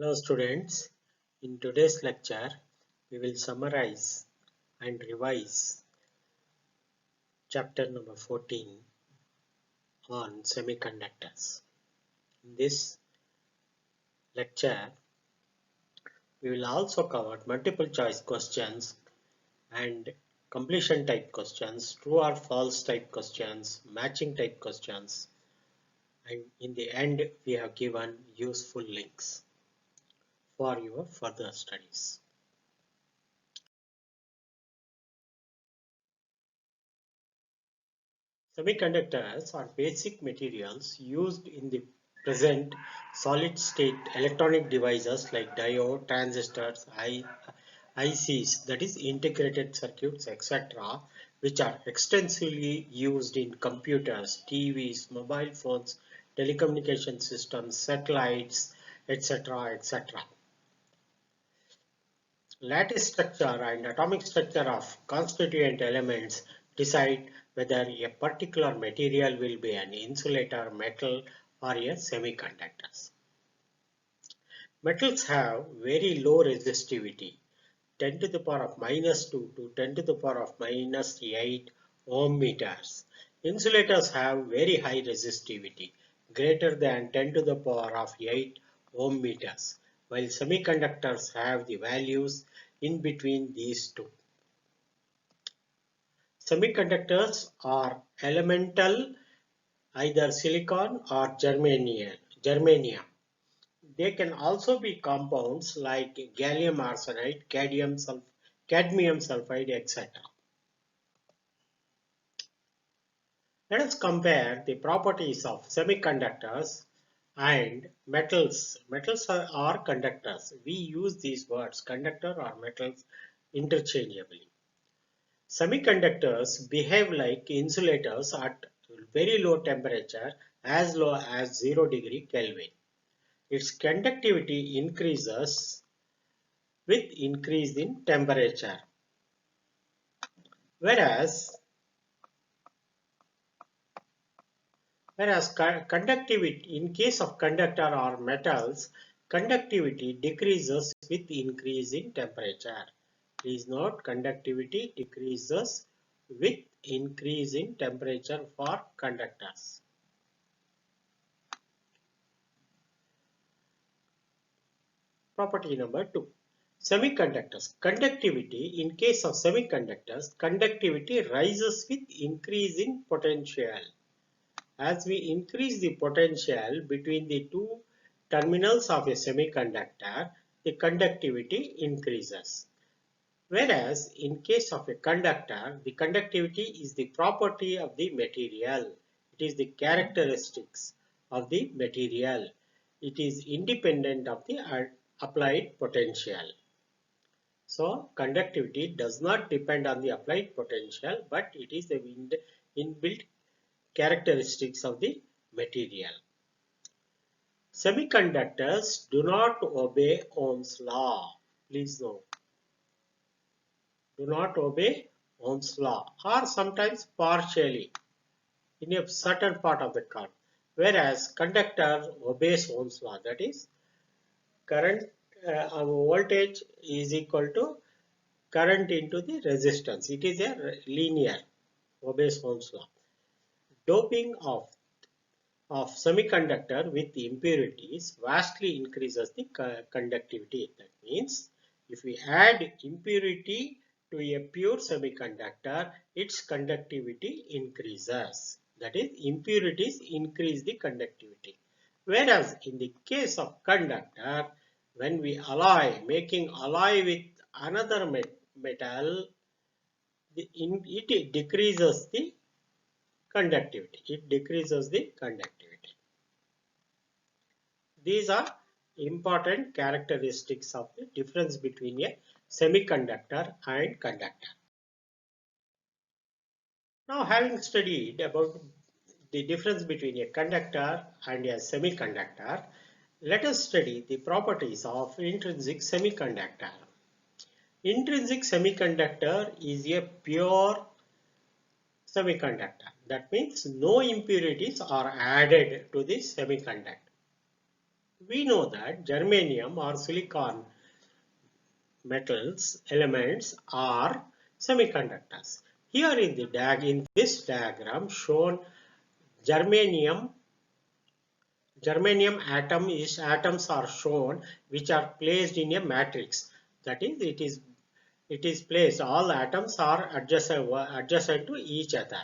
Hello students, in today's lecture we will summarize and revise chapter number 14 on semiconductors. In this lecture we will also cover multiple choice questions and completion type questions, true or false type questions, matching type questions, and in the end we have given useful links for your further studies. Semiconductors are basic materials used in the present solid-state electronic devices like diode, transistors, ICs, that is integrated circuits, etc., which are extensively used in computers, TVs, mobile phones, telecommunication systems, satellites, etc., etc. Lattice structure and atomic structure of constituent elements decide whether a particular material will be an insulator, metal, or a semiconductor. Metals have very low resistivity, 10 to the power of minus 2 to 10 to the power of minus 8 ohm meters. Insulators have very high resistivity, greater than 10 to the power of 8 ohm meters, while semiconductors have the values in between these two. Semiconductors are elemental, either silicon or germanium. They can also be compounds like gallium arsenide, cadmium sulfide, etc. Let us compare the properties of semiconductors and metals. Metals are conductors. We use these words, conductor or metals, interchangeably. Semiconductors behave like insulators at very low temperature, as low as 0 degree Kelvin. Its conductivity increases with increase in temperature. Whereas conductivity, in case of conductor or metals, conductivity decreases with increase in temperature. Please note, conductivity decreases with increase in temperature for conductors. Property number 2. Semiconductors. Conductivity. In case of semiconductors, conductivity rises with increase in potential. As we increase the potential between the two terminals of a semiconductor, the conductivity increases. Whereas in case of a conductor, the conductivity is the property of the material. It is the characteristics of the material. It is independent of the applied potential. So conductivity does not depend on the applied potential, but it is the inbuilt characteristics of the material. Semiconductors do not obey Ohm's law. Please note, do not obey Ohm's law, or sometimes partially in a certain part of the current. Whereas conductor obeys Ohm's law, that is, current voltage is equal to current into the resistance. It is a linear, obeys Ohm's law. Doping of semiconductor with impurities vastly increases the conductivity. That means if we add impurity to a pure semiconductor, its conductivity increases. That is, impurities increase the conductivity. Whereas in the case of conductor, when we making alloy with another metal, it decreases the conductivity. It decreases the conductivity. These are important characteristics of the difference between a semiconductor and conductor. Now, having studied about the difference between a conductor and a semiconductor, let us study the properties of intrinsic semiconductor. Intrinsic semiconductor is a pure semiconductor. That means no impurities are added to the semiconductor. We know that germanium or silicon metals elements are semiconductors. Here in this diagram shown germanium atoms are shown which are placed in a matrix. That is, it is placed. All atoms are adjacent to each other.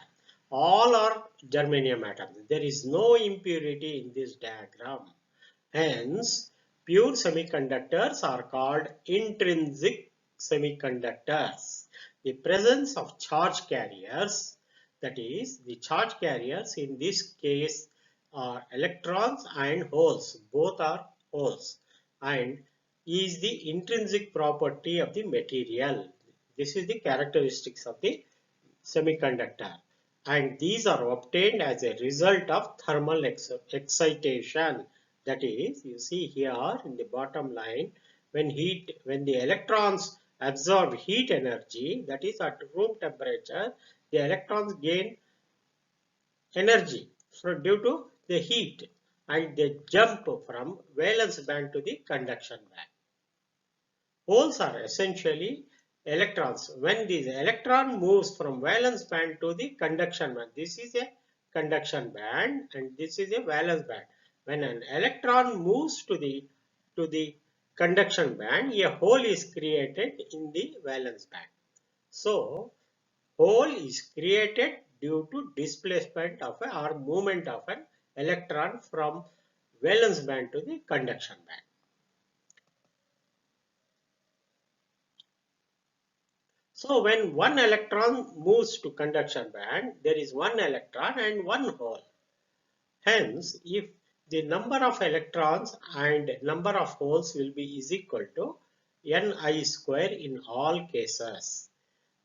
All are germanium atoms. There is no impurity in this diagram. Hence, pure semiconductors are called intrinsic semiconductors. The presence of charge carriers, that is, the charge carriers in this case are electrons and holes, both are holes, and is the intrinsic property of the material. This is the characteristics of the semiconductor, and these are obtained as a result of thermal excitation. That is, you see here in the bottom line, when the electrons absorb heat energy, that is at room temperature, the electrons gain energy due to the heat, and they jump from valence band to the conduction band. Holes are essentially electrons. When this electron moves from valence band to the conduction band, this is a conduction band and this is a valence band. When an electron moves to the conduction band, a hole is created in the valence band. So, hole is created due to displacement of or movement of an electron from valence band to the conduction band. So when one electron moves to conduction band, there is one electron and one hole. Hence, if the number of electrons and number of holes will be is equal to Ni square in all cases.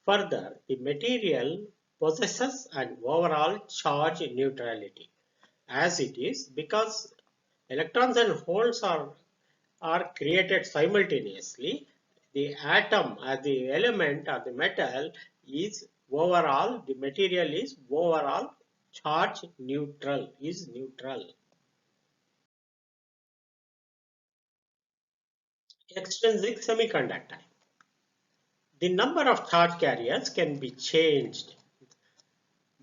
Further, the material possesses an overall charge neutrality as it is because electrons and holes are created simultaneously. The atom or the element or the metal is overall, the material is overall charge neutral, is neutral. Extrinsic semiconductor. The number of charge carriers can be changed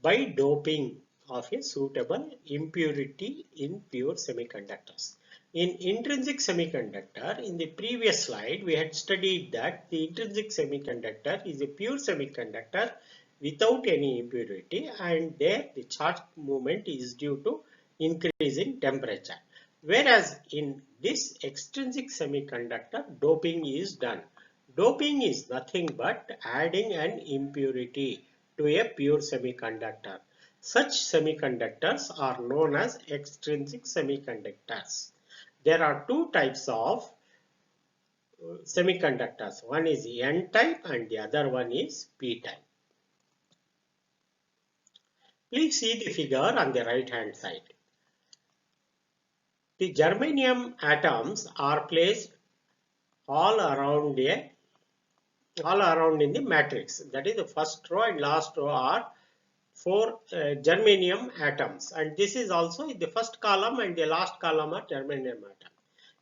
by doping of a suitable impurity in pure semiconductors. In intrinsic semiconductor, in the previous slide, we had studied that the intrinsic semiconductor is a pure semiconductor without any impurity, and there the charge movement is due to increase in temperature. Whereas in this extrinsic semiconductor, doping is done. Doping is nothing but adding an impurity to a pure semiconductor. Such semiconductors are known as extrinsic semiconductors. There are two types of semiconductors. One is N-type and the other one is P-type. Please see the figure on the right hand side. The germanium atoms are placed all around in the matrix. That is, the first row and last row are four germanium atoms, and this is also the first column and the last column are germanium atom.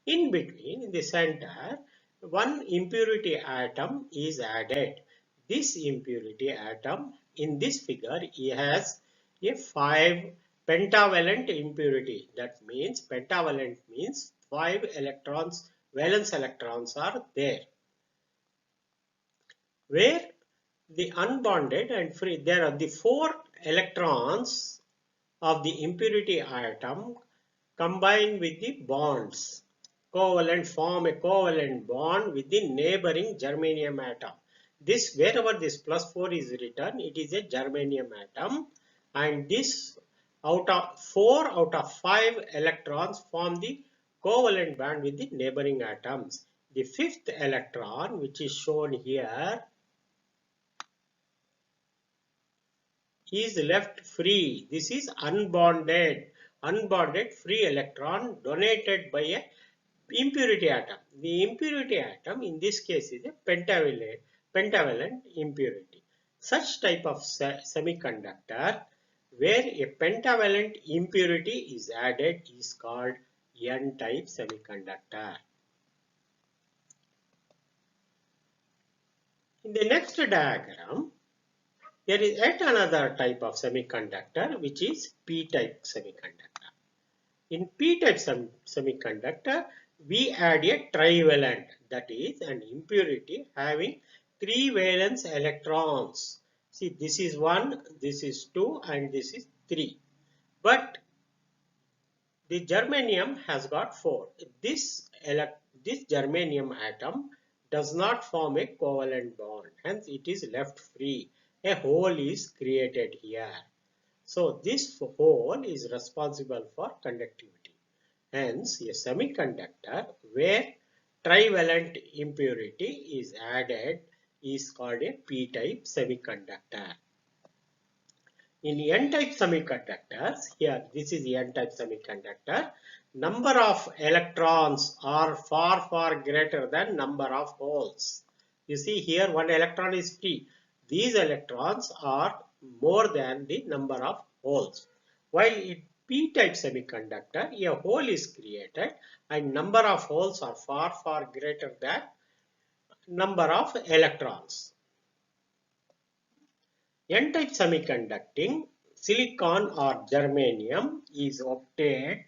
In between, in the center, one impurity atom is added. This impurity atom in this figure has a 5 pentavalent impurity. That means pentavalent means 5 electrons, valence electrons are there. Where the unbonded and free, there are the 4 electrons of the impurity atom combine with the bonds. Covalent form a covalent bond with the neighboring germanium atom. This, wherever this plus 4 is written, it is a germanium atom, and this 4 out of 5 electrons form the covalent band with the neighboring atoms. The 5th electron, which is shown here, is left free. This is unbonded free electron donated by a impurity atom. The impurity atom in this case is a pentavalent impurity. Such type of semiconductor where a pentavalent impurity is added is called N-type semiconductor. In the next diagram, there is yet another type of semiconductor, which is P-type semiconductor. In P-type semiconductor, we add a trivalent, that is an impurity having 3 valence electrons. See, this is 1, this is 2, and this is 3. But the germanium has got 4. This germanium atom does not form a covalent bond, hence it is left free. A hole is created here. So this hole is responsible for conductivity. Hence, a semiconductor where trivalent impurity is added is called a P-type semiconductor. In N-type semiconductors, here this is N-type semiconductor, number of electrons are far greater than number of holes. You see here one electron is free. These electrons are more than the number of holes. While in P-type semiconductor, a hole is created and number of holes are far greater than number of electrons. N-type semiconducting silicon or germanium is obtained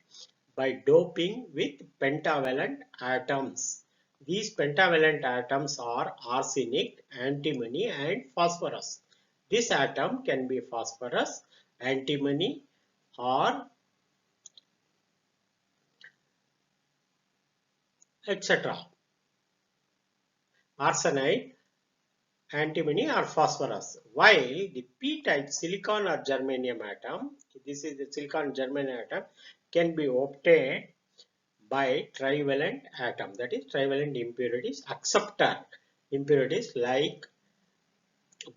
by doping with pentavalent atoms. These pentavalent atoms are arsenic, antimony and phosphorus. This atom can be phosphorus, antimony or etc. Arsenide, antimony or phosphorus, while the P-type silicon or germanium atom, this is the silicon germanium atom, can be obtained by trivalent atom, that is trivalent impurities, acceptor impurities like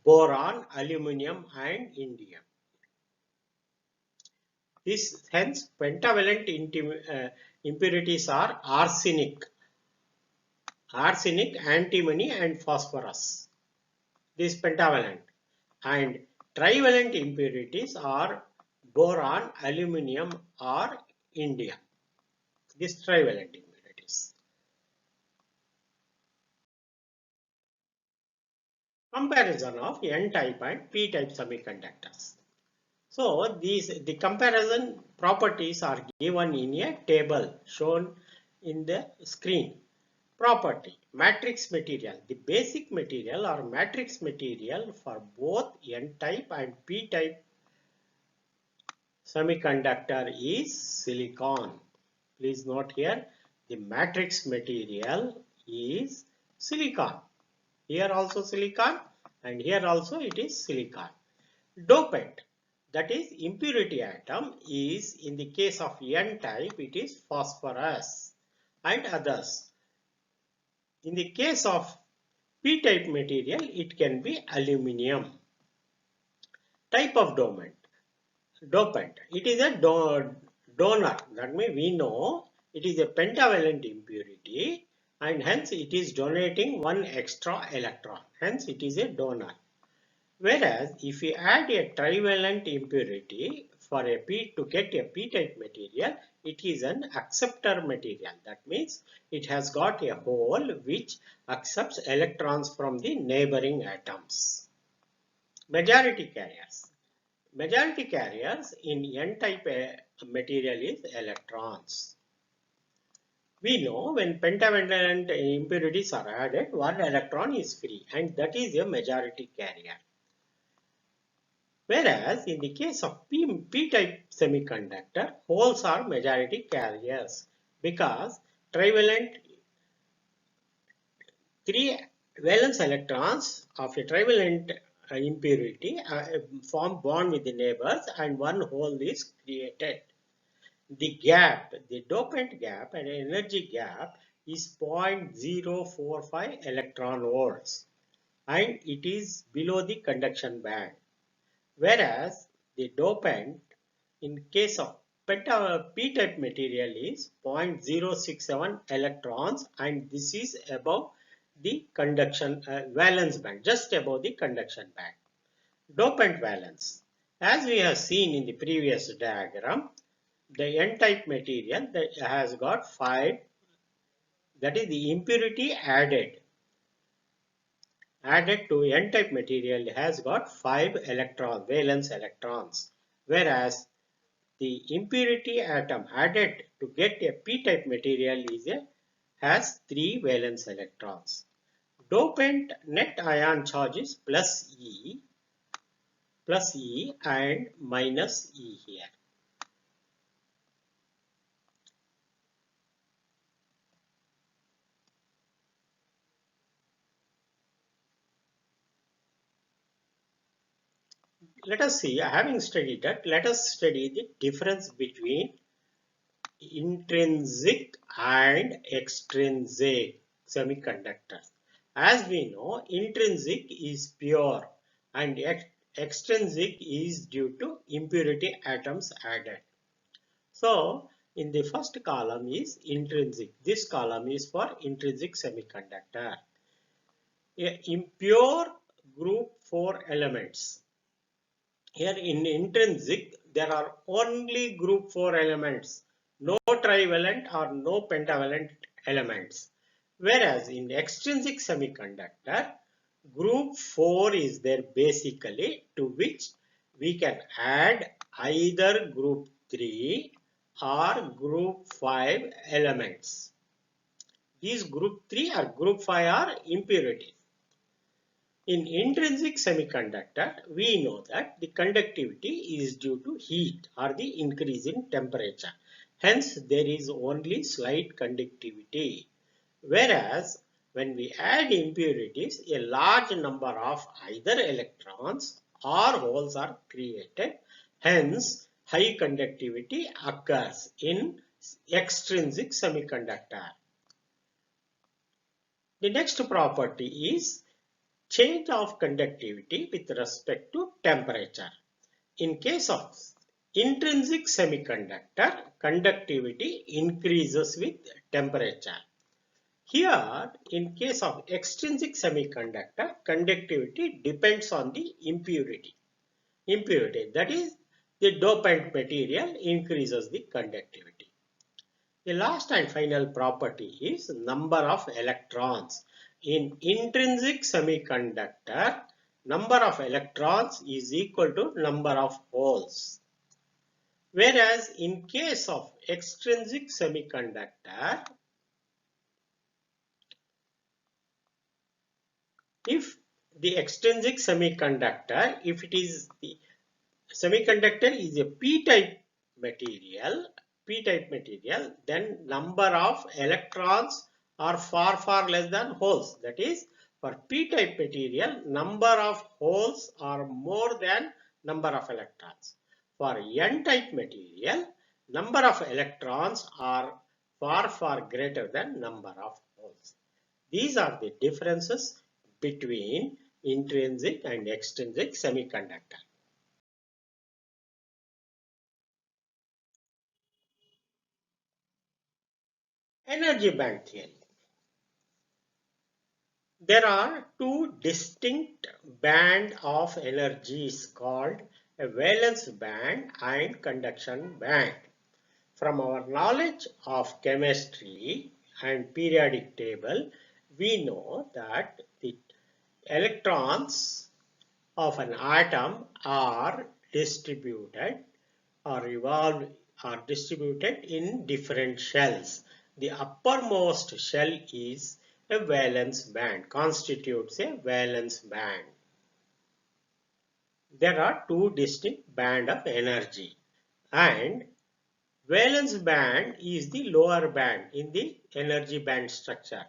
boron, aluminum and indium. This hence pentavalent impurities are arsenic, antimony and phosphorus. This pentavalent, and trivalent impurities are boron, aluminum or indium. This trivalent impurities. Comparison of N-type and P-type semiconductors. So the comparison properties are given in a table shown in the screen. Property, matrix material. The basic material or matrix material for both N-type and P-type semiconductor is silicon. Please note here, the matrix material is silicon. Here also silicon and here also it is silicon. Dopant, that is impurity atom, is in the case of N-type it is phosphorus and others. In the case of P-type material, it can be aluminum. Type of dopant. It is a donor. That means we know it is a pentavalent impurity and hence it is donating one extra electron. Hence it is a donor. Whereas if we add a trivalent impurity for a to get a P-type material, it is an acceptor material. That means it has got a hole which accepts electrons from the neighboring atoms. Majority carriers. Majority carriers in N-type material is electrons. We know when pentavalent impurities are added, one electron is free and that is a majority carrier. Whereas in the case of P-type semiconductor, holes are majority carriers because trivalent 3 valence electrons of a trivalent impurity form bond with the neighbors and one hole is created. The gap, the dopant gap and energy gap is 0.045 electron volts and it is below the conduction band. Whereas the dopant in case of P-type material is 0.067 electrons and this is above the conduction valence band, just above the conduction band. Dopant valence. As we have seen in the previous diagram, the n-type material that has got 5, that is the impurity added to n-type material has got 5 valence electrons, whereas the impurity atom added to get a p-type material has 3 valence electrons. Dopant net ion charge is plus E and minus E here. Let us see, having studied that, let us study the difference between intrinsic and extrinsic semiconductors. As we know, intrinsic is pure and extrinsic is due to impurity atoms added. So, in the first column is intrinsic. This column is for intrinsic semiconductor. Impure group 4 elements. Here in intrinsic, there are only group 4 elements, no trivalent or no pentavalent elements. Whereas in extrinsic semiconductor, group 4 is there basically, to which we can add either group 3 or group 5 elements. These group 3 or group 5 are impurities. In intrinsic semiconductor, we know that the conductivity is due to heat or the increase in temperature. Hence, there is only slight conductivity. Whereas, when we add impurities, a large number of either electrons or holes are created. Hence, high conductivity occurs in extrinsic semiconductor. The next property is change of conductivity with respect to temperature. In case of intrinsic semiconductor, conductivity increases with temperature. Here, in case of extrinsic semiconductor, conductivity depends on the impurity. That is, the dopant material increases the conductivity. The last and final property is number of electrons. In intrinsic semiconductor, number of electrons is equal to number of holes. Whereas in case of extrinsic semiconductor, if the extrinsic semiconductor, if it is the semiconductor is a p-type material, then number of electrons are far less than holes. That is, for p-type material, number of holes are more than number of electrons. For n-type material, number of electrons are far greater than number of holes. These are the differences between intrinsic and extrinsic semiconductor. Energy band theory. There are two distinct bands of energies called a valence band and conduction band. From our knowledge of chemistry and periodic table, we know that the electrons of an atom are distributed in different shells. The uppermost shell is a valence band, constitutes a valence band. There are two distinct bands of energy, and valence band is the lower band in the energy band structure.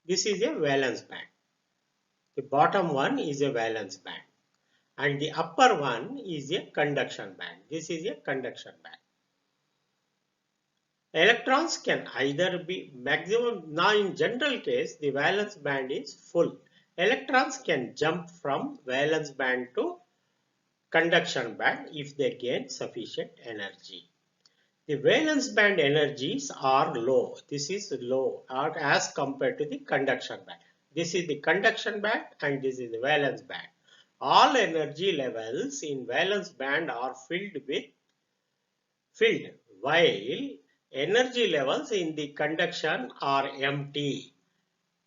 This is a valence band. The bottom one is a valence band, and the upper one is a conduction band. This is a conduction band. Electrons can either be maximum. Now in general case, the valence band is full. Electrons can jump from valence band to conduction band if they gain sufficient energy. The valence band energies are low. This is low as compared to the conduction band. This is the conduction band and this is the valence band. All energy levels in valence band are filled, while energy levels in the conduction are empty.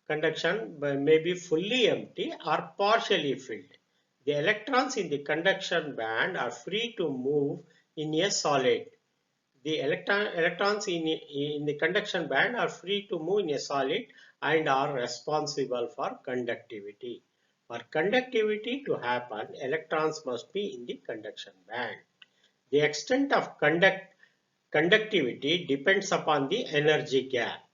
Conduction may be fully empty or partially filled. The electrons in the conduction band are free to move in a solid. The electrons in the conduction band are free to move in a solid and are responsible for conductivity. For conductivity to happen, electrons must be in the conduction band. The extent of conductivity depends upon the energy gap.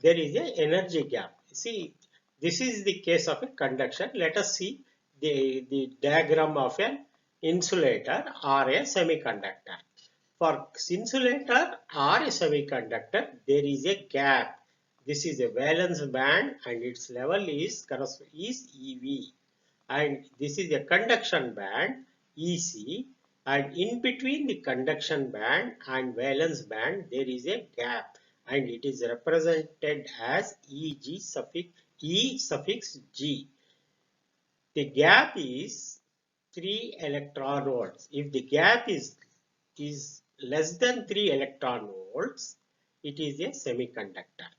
There is an energy gap. See, this is the case of a conduction. Let us see the diagram of an insulator or a semiconductor. For insulator or a semiconductor, there is a gap. This is a valence band and its level is EV. And this is a conduction band EC, and in between the conduction band and valence band there is a gap, and it is represented as E suffix G. The gap is 3 electron volts. If the gap is less than 3 electron volts, it is a semiconductor.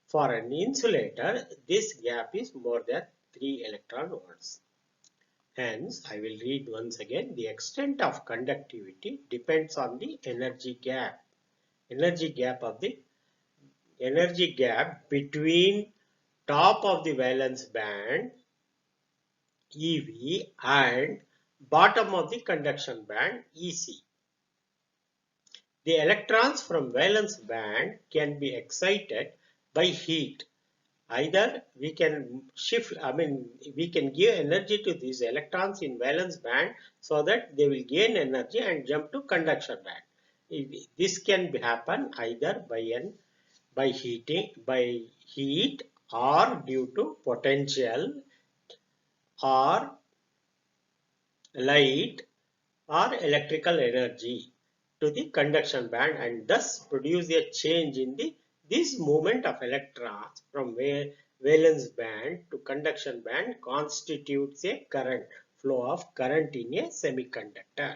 For an insulator, this gap is more than 3 electron volts. Hence, I will read once again. The extent of conductivity depends on the energy gap. Energy gap between top of the valence band EV and bottom of the conduction band EC. The electrons from valence band can be excited by heat. Either we can we can give energy to these electrons in valence band so that they will gain energy and jump to conduction band. This can happen either by heat or due to potential or light or electrical energy to the conduction band, and thus produce a change in this movement of electrons from valence band to conduction band constitutes a flow of current in a semiconductor.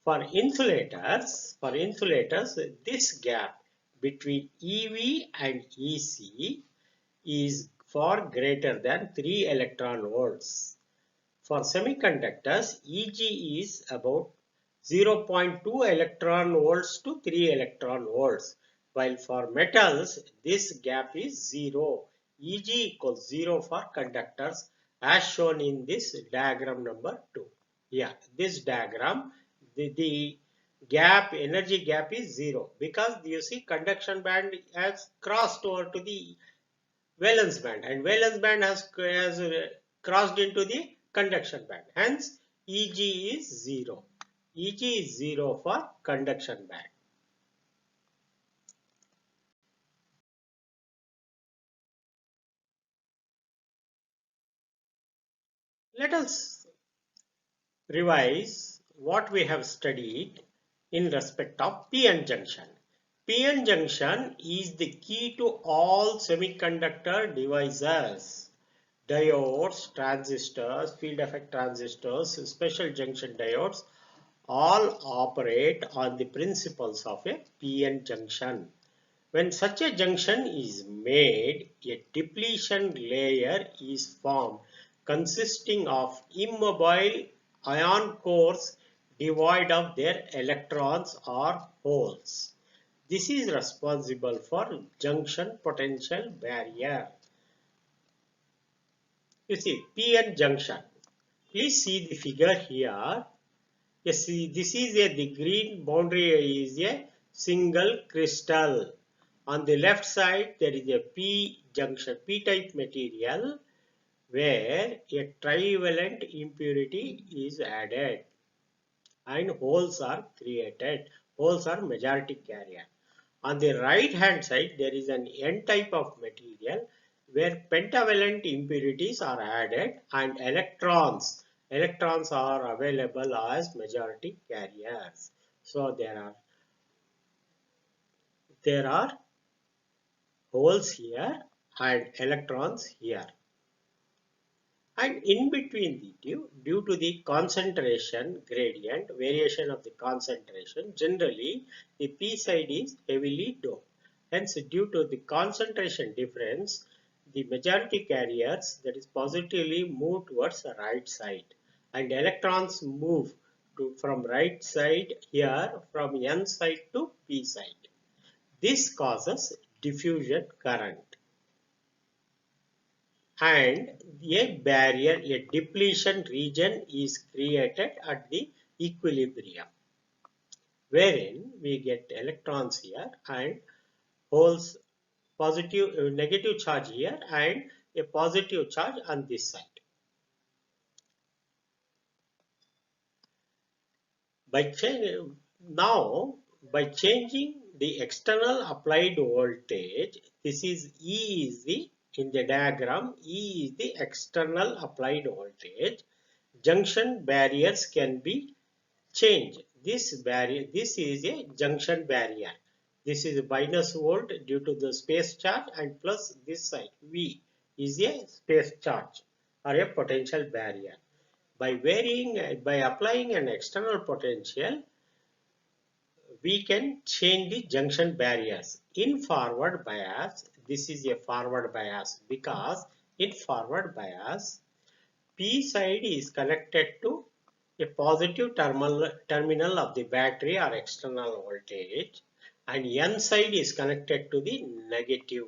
For insulators, this gap between EV and EC is far greater than 3 electron volts. For semiconductors, EG is about 0.2 electron volts to 3 electron volts, while for metals, this gap is 0. EG equals 0 for conductors as shown in this diagram number 2. Yeah, this diagram, the energy gap is 0 because you see conduction band has crossed over to the valence band, and valence band has crossed into the conduction band. Hence, Eg is 0. Eg is 0 for conduction band. Let us revise what we have studied in respect of PN junction. PN junction is the key to all semiconductor devices. Diodes, transistors, field effect transistors, special junction diodes all operate on the principles of a PN junction. When such a junction is made, a depletion layer is formed consisting of immobile ion cores devoid of their electrons or holes. This is responsible for junction potential barrier. You see, PN junction. Please see the figure here. Yes, see, this is the green boundary is a single crystal. On the left side, there is a P junction, P-type material, where a trivalent impurity is added and holes are created. Holes are majority carrier. On the right hand side, there is an N-type of material where pentavalent impurities are added and electrons are available as majority carriers. So there are holes here and electrons here. And in between the two, due to the concentration gradient, variation of the concentration, generally the P side is heavily doped. Hence, due to the concentration difference, the majority carriers, that is positively, move towards the right side, and electrons move from right side here, from N side to P side. This causes diffusion current, and a barrier, a depletion region is created at the equilibrium, wherein we get electrons here and holes, positive, negative charge here and a positive charge on this side. Now, by changing the external applied voltage, this is E is the, in the diagram, E is the external applied voltage. Junction barriers can be changed. This barrier, this is a junction barrier. This is a minus volt due to the space charge, and plus this side V is a space charge or a potential barrier. By applying an external potential, we can change the junction barriers. In forward bias, this is a forward bias, because in forward bias, P side is connected to a positive terminal of the battery or external voltage, and N side is connected to the negative.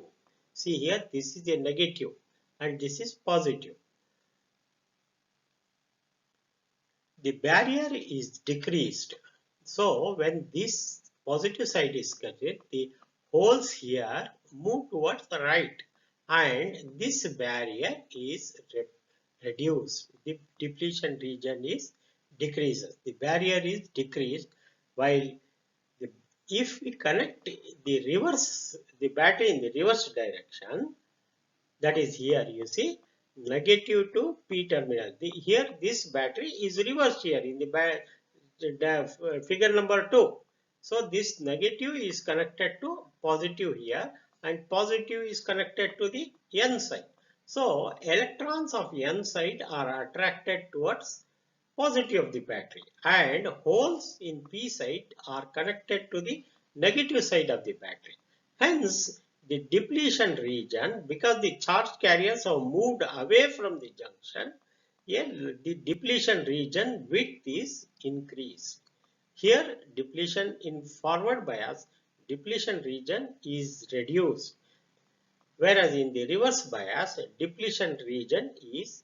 See here, this is a negative and this is positive. The barrier is decreased. So when this positive side is connected, the holes here move towards the right, and this barrier is reduced. The depletion region is decreases. The barrier is decreased, while if we connect the battery in the reverse direction, that is here you see, negative to P terminal. Here this battery is reversed here in the figure number 2. So this negative is connected to positive here, and positive is connected to the N side. So electrons of N side are attracted towards positive of the battery, and holes in P side are connected to the negative side of the battery. Hence, the depletion region, because the charge carriers have moved away from the junction, the depletion region width is increased. Here, depletion in forward bias, depletion region is reduced, whereas in the reverse bias, depletion region is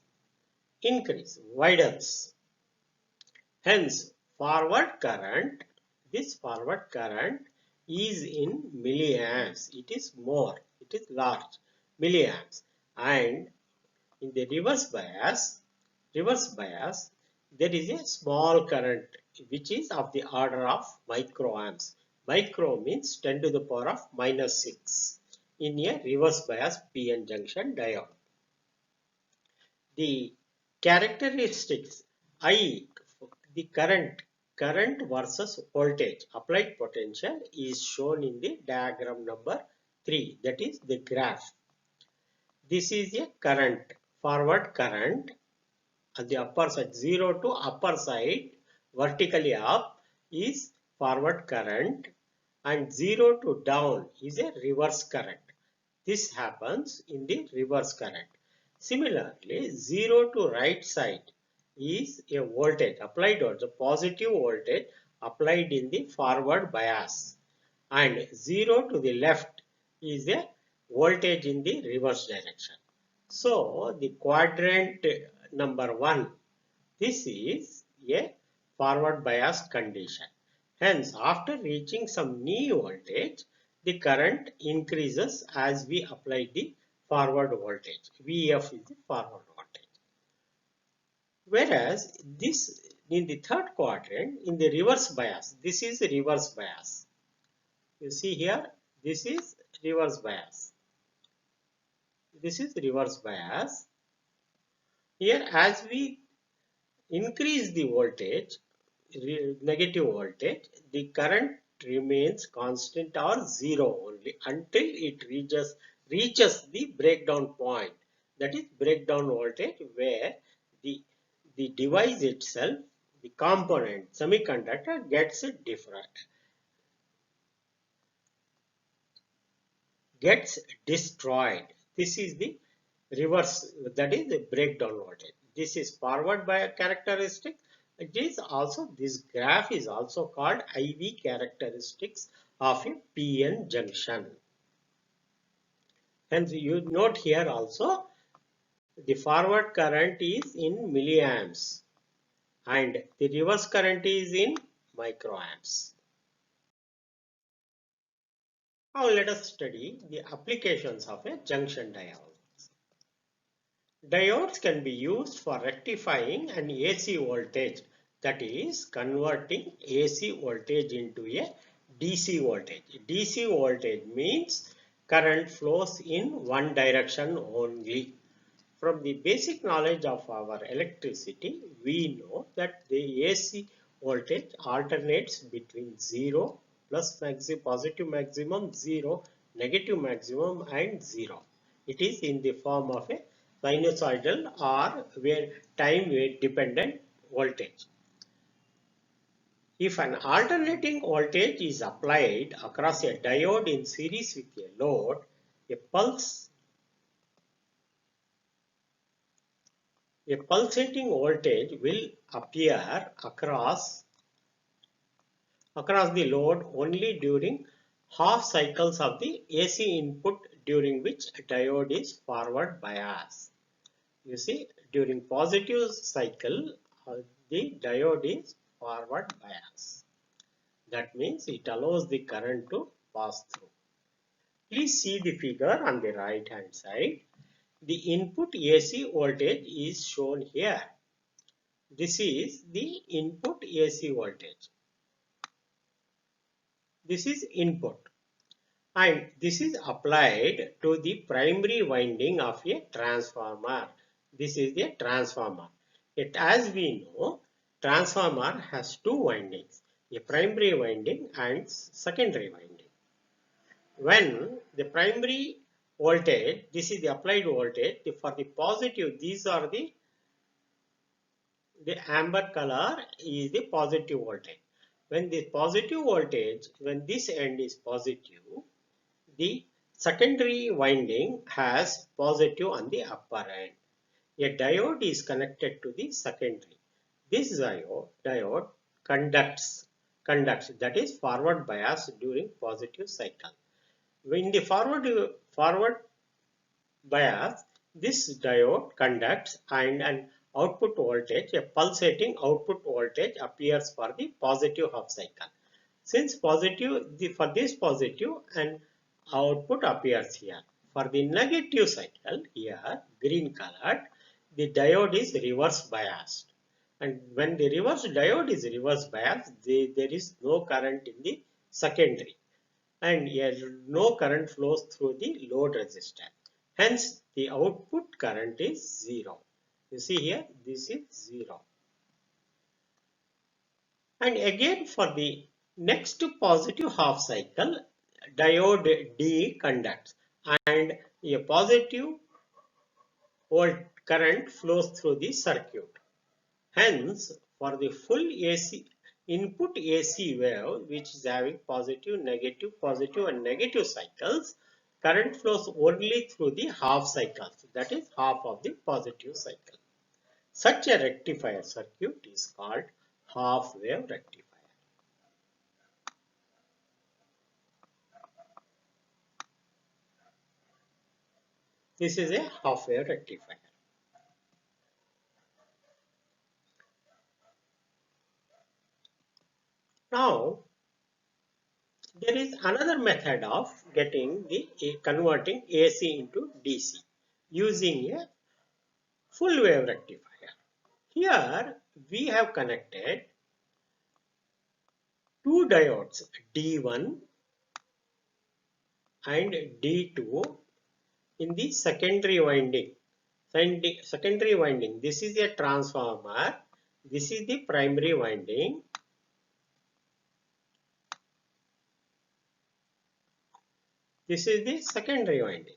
increased, widens. Hence, this forward current is in milliamps. It is more, it is large, milliamps. And in the reverse bias, there is a small current which is of the order of microamps. Micro means 10 to the power of minus 6 in a reverse bias PN junction diode. The characteristics I, the current versus voltage applied potential is shown in the diagram number 3, that is the graph. This is a current, forward current at the upper side, 0 to upper side vertically up is forward current, and 0 to down is a reverse current. This happens in the reverse current. Similarly, 0 to right side is a voltage applied, or the positive voltage applied in the forward bias, and 0 to the left is a voltage in the reverse direction. So the quadrant number 1, this is a forward bias condition. Hence, after reaching some knee voltage, the current increases as we apply the forward voltage. Vf is the forward voltage. Whereas this, in the third quadrant, in the reverse bias, this is the reverse bias. You see here, this is reverse bias. This is reverse bias. Here, as we increase the voltage, negative voltage, the current remains constant or 0 only until it reaches the breakdown point. that is breakdown voltage, where the device itself, the component semiconductor gets destroyed. This is the reverse, that is the breakdown voltage. This is forward bias characteristic. It is also, this graph is also called IV characteristics of a PN junction. Hence you note here also the forward current is in milliamps and the reverse current is in microamps. Now let us study the applications of a junction diode. Diodes can be used for rectifying an AC voltage, that is converting AC voltage into a DC voltage. DC voltage means current flows in one direction only. From the basic knowledge of our electricity, we know that the AC voltage alternates between 0 plus positive maximum, 0 negative maximum and 0. It is in the form of a sinusoidal or where time dependent voltage. If an alternating voltage is applied across a diode in series with a load, a pulsating voltage will appear across the load only during half cycles of the AC input, during which diode is forward bias. You see, during positive cycle, the diode is forward bias. That means it allows the current to pass through. Please see the figure on the right hand side. The input AC voltage is shown here. This is the input AC voltage. This is input. And this is applied to the primary winding of a transformer. This is the transformer. Yet as we know, transformer has two windings, a primary winding and secondary winding. When the primary voltage, this is the applied voltage, for the positive, these are the amber color is the positive voltage. When the positive voltage, when this end is positive, the secondary winding has positive on the upper end. A diode is connected to the secondary. This diode conducts, that is forward bias during positive cycle. In the forward bias, this diode conducts and an output voltage, a pulsating output voltage appears for the positive half cycle. Since positive, for this positive, an output appears here. For the negative cycle, here green colored, the diode is reverse biased. And when the reverse diode is reverse biased, there is no current in the secondary. And here no current flows through the load resistor. Hence, the output current is 0. You see here, this is 0. And again for the next positive half cycle, diode D conducts and a positive volt current flows through the circuit. Hence, for the full AC input AC wave, which is having positive and negative cycles, current flows only through the half cycles, that is half of the positive cycle. Such a rectifier circuit is called half wave rectifier. This is a half wave rectifier. Now, there is another method of converting AC into DC using a full wave rectifier. Here we have connected two diodes D1 and D2 in the secondary winding. Secondary winding, this is a transformer, this is the primary winding. This is the secondary winding.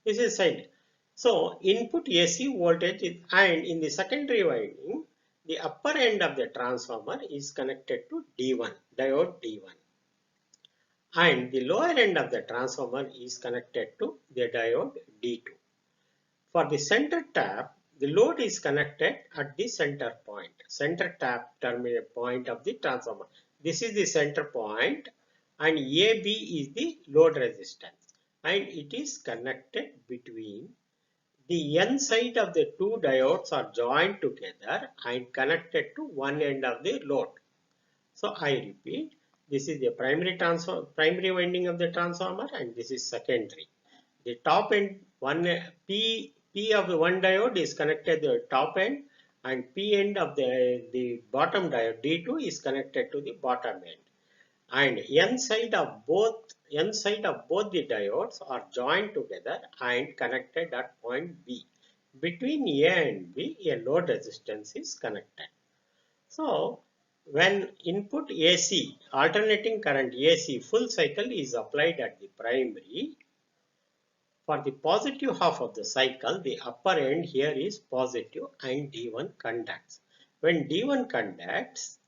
This is side. So input AC voltage is, and in the secondary winding, the upper end of the transformer is connected to D1, diode D1. And the lower end of the transformer is connected to the diode D2. For the center tap, the load is connected at the center point, center tap terminal point of the transformer. This is the center point and AB is the load resistance, and it is connected between the N side of the two diodes are joined together and connected to one end of the load. So I repeat, this is the primary winding of the transformer, and this is secondary. The top end P of the one diode is connected to the top end, and P end of the bottom diode D2 is connected to the bottom end. And N side of both the diodes are joined together and connected at point B. Between A and B, a load resistance is connected. So when input AC, alternating current AC full cycle is applied at the primary, for the positive half of the cycle, the upper end here is positive and D1 conducts. When D1 conducts,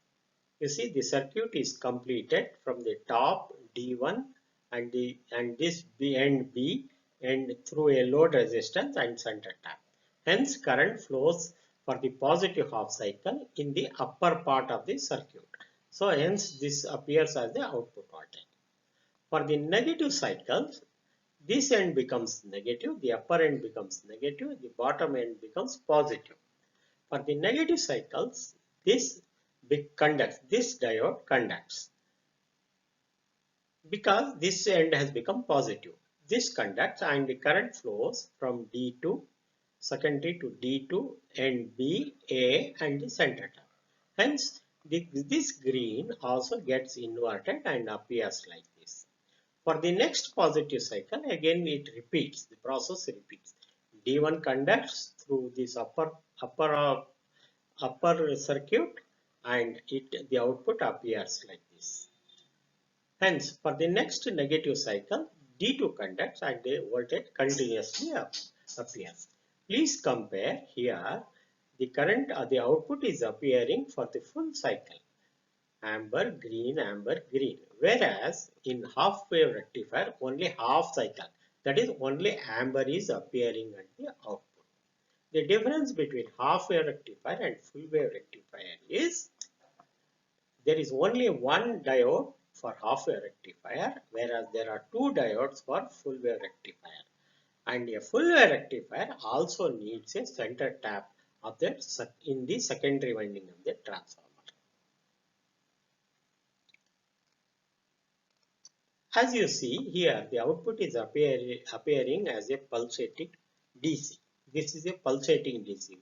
you see the circuit is completed from the top D1 and this B and B and through a load resistance and center tap. Hence current flows for the positive half cycle in the upper part of the circuit. So hence this appears as the output voltage. For the negative cycles, this end becomes negative, the upper end becomes negative, the bottom end becomes positive. For the negative cycles, this diode conducts because this end has become positive. This conducts and the current flows from D2 secondary to D2 and B, A and the center tap. Hence, this green also gets inverted and appears like this. For the next positive cycle, again it repeats, the process repeats. D1 conducts through this upper circuit and the output appears like this. Hence, for the next negative cycle, D2 conducts and the voltage continuously appears. Please compare here the current or the output is appearing for the full cycle. Amber, green, whereas in half wave rectifier only half cycle, that is only amber is appearing at the output. The difference between half wave rectifier and full wave rectifier is there is only one diode for half wave rectifier, whereas there are two diodes for full wave rectifier. And a full wave rectifier also needs a center tap of in the secondary winding of the transformer. As you see here, the output is appearing as a pulsating DC. This is a pulsating DC,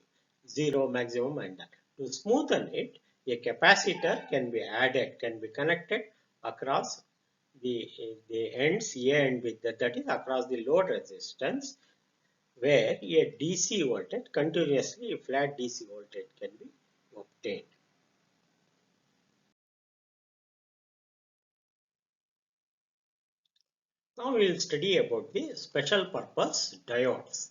zero, maximum, and that. To smoothen it, a capacitor can be added, can be connected across the ends A and B, that is across the load resistance, where a DC voltage, continuously a flat DC voltage can be obtained. Now we will study about the special purpose diodes.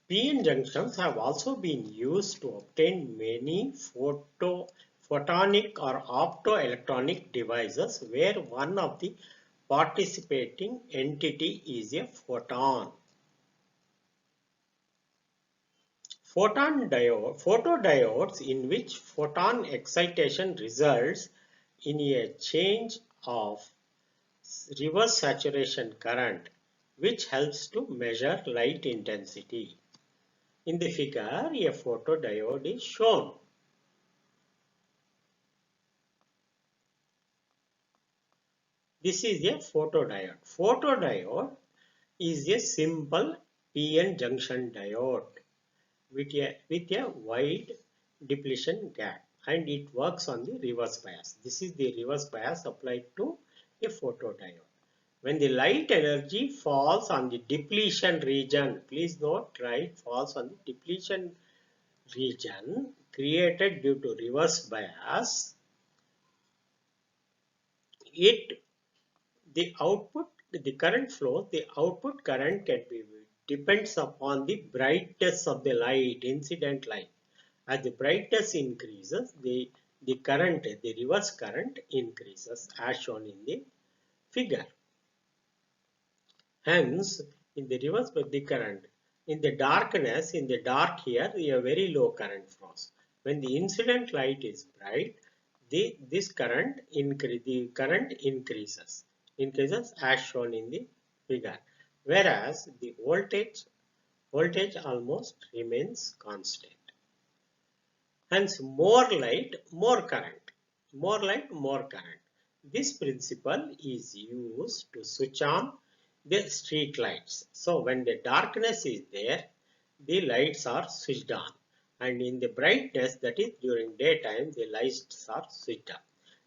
PN junctions have also been used to obtain many photonic or optoelectronic devices where one of the participating entity is a photon. Photodiodes in which photon excitation results in a change of reverse saturation current, which helps to measure light intensity. In the figure, a photodiode is shown. This is a photodiode. Photodiode is a simple PN junction diode with a wide depletion gap, and it works on the reverse bias. This is the reverse bias applied to a photodiode. When the light energy falls on the depletion region, please note, right, falls on the depletion region created due to reverse bias, the current flows, the output current can be depends upon the brightness of the light, incident light. As the brightness increases, the current, the reverse current increases as shown in the figure. Hence, in the reverse the current, in the darkness, in the dark here, a very low current flows. When the incident light is bright, the current increases as shown in the figure. Whereas the voltage almost remains constant. Hence, more light, more current. More light, more current. This principle is used to switch on the street lights. So, when the darkness is there, the lights are switched on. And in the brightness, that is during daytime, the lights are switched on.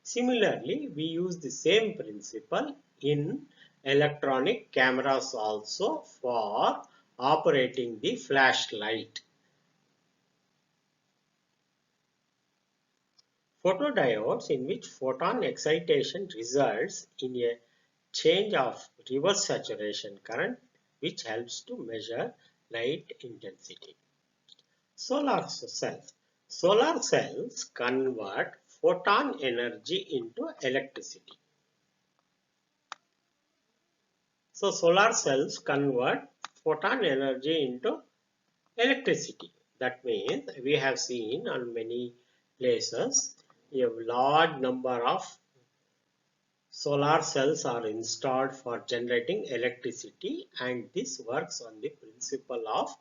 Similarly, we use the same principle in electronic cameras also for operating the flashlight. Photodiodes, in which photon excitation results in a change of reverse saturation current, which helps to measure light intensity. Solar cells. Solar cells convert photon energy into electricity. So solar cells convert photon energy into electricity. That means we have seen on many places a large number of solar cells are installed for generating electricity, and this works on the principle of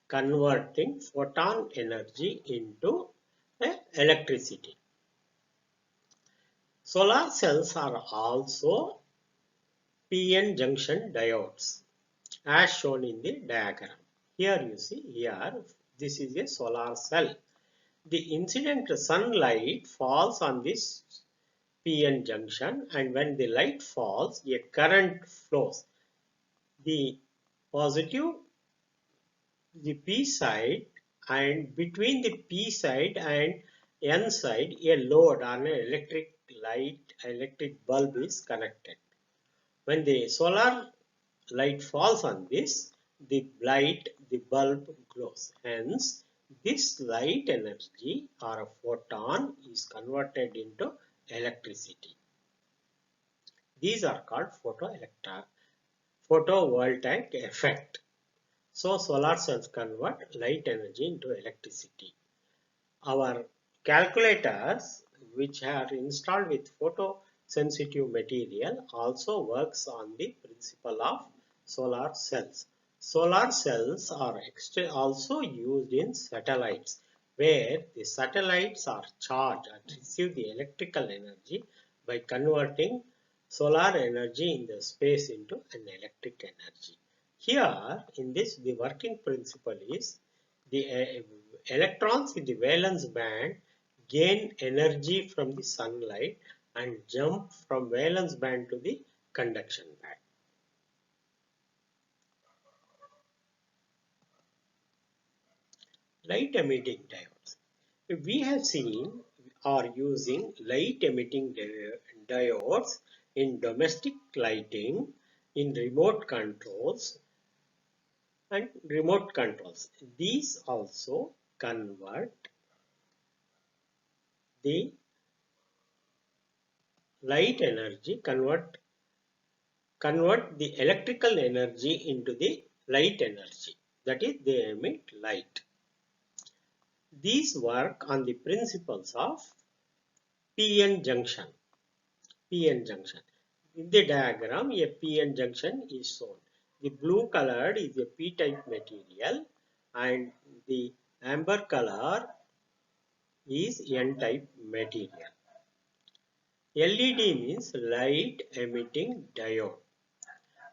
converting photon energy into electricity. Solar cells are also PN junction diodes as shown in the diagram. Here you see, here this is a solar cell. The incident sunlight falls on this PN junction, and when the light falls, a current flows. The positive, the P side, and between the P side and N side, a load or an electric bulb is connected. When the solar light falls on this, the bulb glows. Hence, this light energy or a photon is converted into electricity. These are called photovoltaic effect. So solar cells convert light energy into electricity. Our calculators, which are installed with photosensitive material, also works on the principle of solar cells. Solar cells are also used in satellites, where the satellites are charged and receive the electrical energy by converting solar energy in the space into an electric energy. Here, in this, the working principle is the electrons in the valence band gain energy from the sunlight and jump from valence band to the conduction band. Light emitting diodes. We have seen are using light emitting diodes in domestic lighting, in remote controls, and remote controls. These also convert the light energy, convert the electrical energy into the light energy. That is, they emit light. These work on the principles of PN junction. PN junction. In the diagram, a PN junction is shown. The blue colored is a P-type material, and the amber color is N-type material. LED means light emitting diode.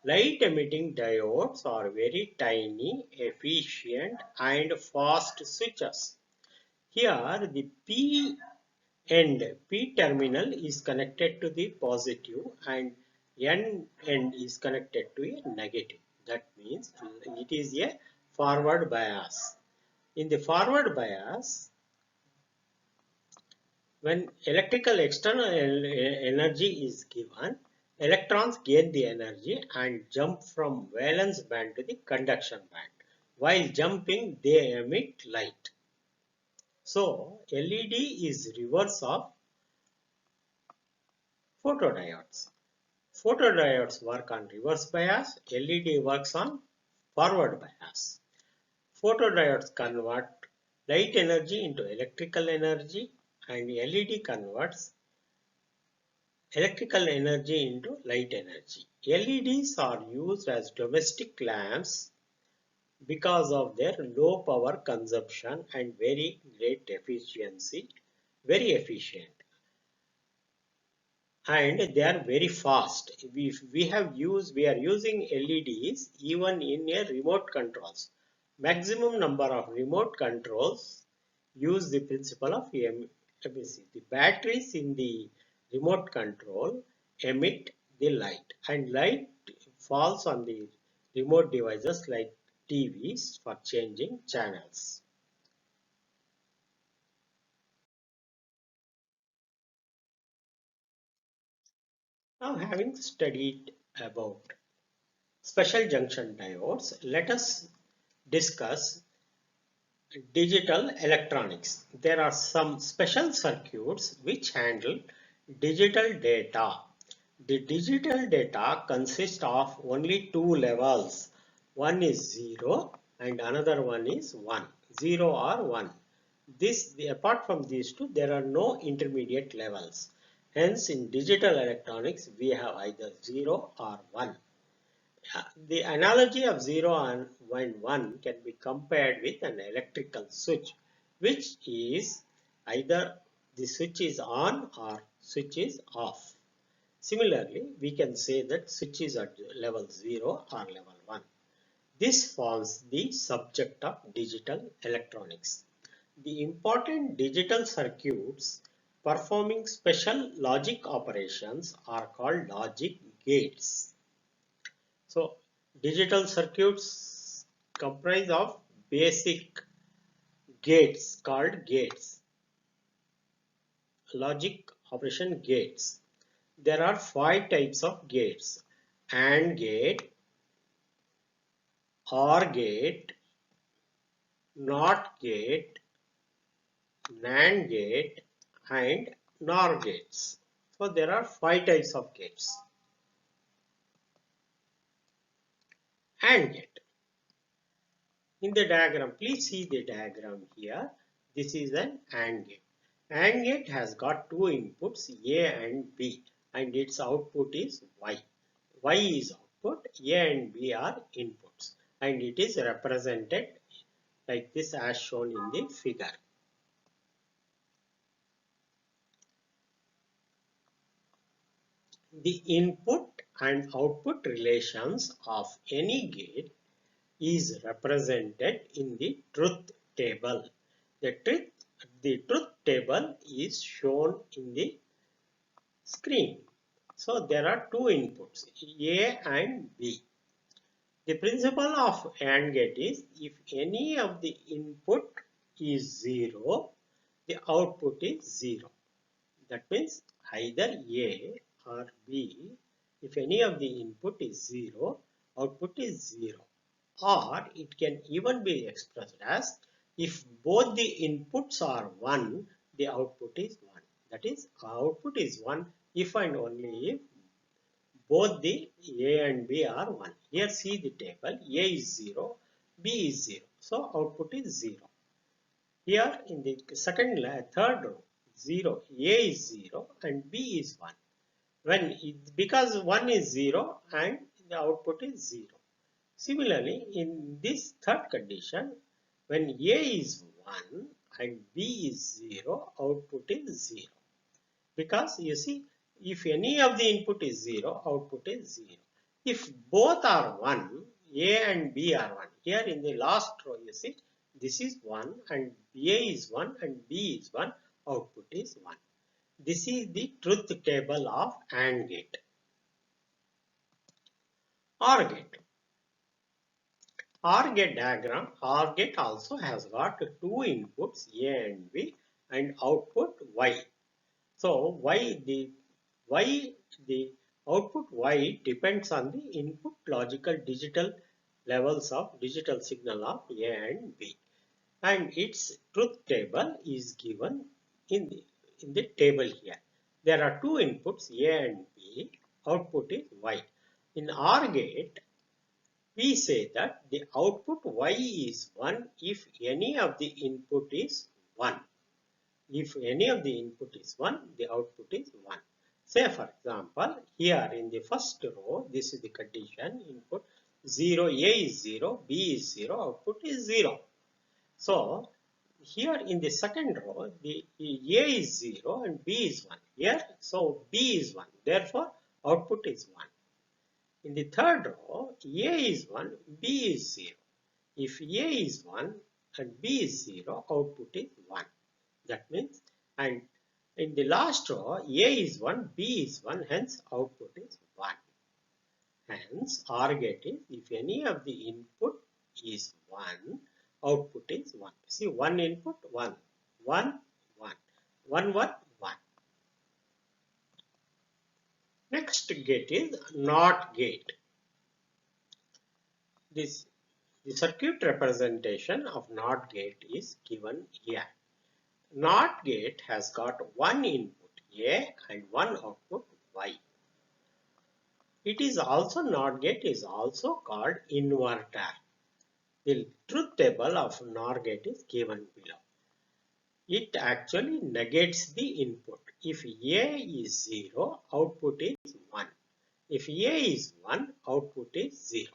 Light emitting diodes are very tiny, efficient, and fast switches. Here the P terminal is connected to the positive and N end is connected to a negative. That means it is a forward bias. In the forward bias, when electrical external energy is given, Electrons gain the energy and jump from valence band to the conduction band. While jumping, they emit light. So, LED is reverse of photodiodes. Photodiodes work on reverse bias, LED works on forward bias. Photodiodes convert light energy into electrical energy and LED converts electrical energy into light energy. LEDs are used as domestic lamps because of their low power consumption and very great efficiency, very efficient. And they are very fast. We are using LEDs even in a remote controls. Maximum number of remote controls use the principle of MSC. The batteries in the remote control emit the light, and light falls on the remote devices like TVs for changing channels. Now, having studied about special junction diodes, let us discuss digital electronics. There are some special circuits which handle digital data. The digital data consists of only two levels. One is 0 and another one is 1. 0 or 1. Apart from these two, there are no intermediate levels. Hence, in digital electronics, we have either 0 or 1. The analogy of 0 and 1 can be compared with an electrical switch, which is either the switch is on or switch is off. Similarly, we can say that switch is at level 0 or level 1. This forms the subject of digital electronics. The important digital circuits performing special logic operations are called logic gates. So, digital circuits comprise of basic gates called gates, logic operation gates. There are 5 types of gates: AND gate, OR gate, NOT gate, NAND gate, and NOR gates. So there are 5 types of gates. AND gate. In the diagram, please see the diagram here. This is an AND gate. AND gate has got two inputs, A and B, and its output is Y. Y is output, A and B are inputs, and it is represented like this as shown in the figure. The input and output relations of any gate is represented in the truth table. The truth table is shown in the screen. So there are two inputs, A and B. The principle of AND gate is if any of the input is 0, the output is 0. That means either A or B, if any of the input is 0, output is 0. Or it can even be expressed as if both the inputs are 1, the output is 1. That is, output is 1 if and only if both the A and B are 1. Here see the table, A is 0, B is 0. So output is 0. Here in the third row, 0, A is 0 and B is 1. Because 1 is 0 and the output is 0. Similarly, in this third condition, when A is 1 and B is 0, output is 0. Because you see, if any of the input is 0, output is 0. If both are 1, A and B are 1. Here in the last row, you see, this is 1 and A is 1 and B is 1, output is 1. This is the truth table of AND gate. OR gate. OR gate diagram, OR gate also has got two inputs A and B and output Y. So why the output Y depends on the input logical digital levels of digital signal of A and B. And its truth table is given in the table here. There are two inputs A and B. Output is Y. In OR gate, we say that the output Y is 1 if any of the input is 1. If any of the input is 1, the output is 1. Say for example, here in the first row, this is the condition, input 0, A is 0, B is 0, output is 0. So, here in the second row, the A is 0 and B is 1. Here, so B is 1. Therefore, output is 1. In the third row, A is 1, B is 0. If A is 1 and B is 0, output is 1. That means, and in the last row, A is 1, B is 1, hence output is 1. Hence, OR gate is, if any of the input is 1, output is 1. See, 1 input, 1, 1, 1, 1, 1, 1. Next gate is NOT gate. The circuit representation of NOT gate is given here. NOT gate has got one input A and one output Y. It is also NOT gate is also called inverter. The truth table of NOR gate is given below. It actually negates the input. If A is 0, output is 1. If A is 1, output is 0.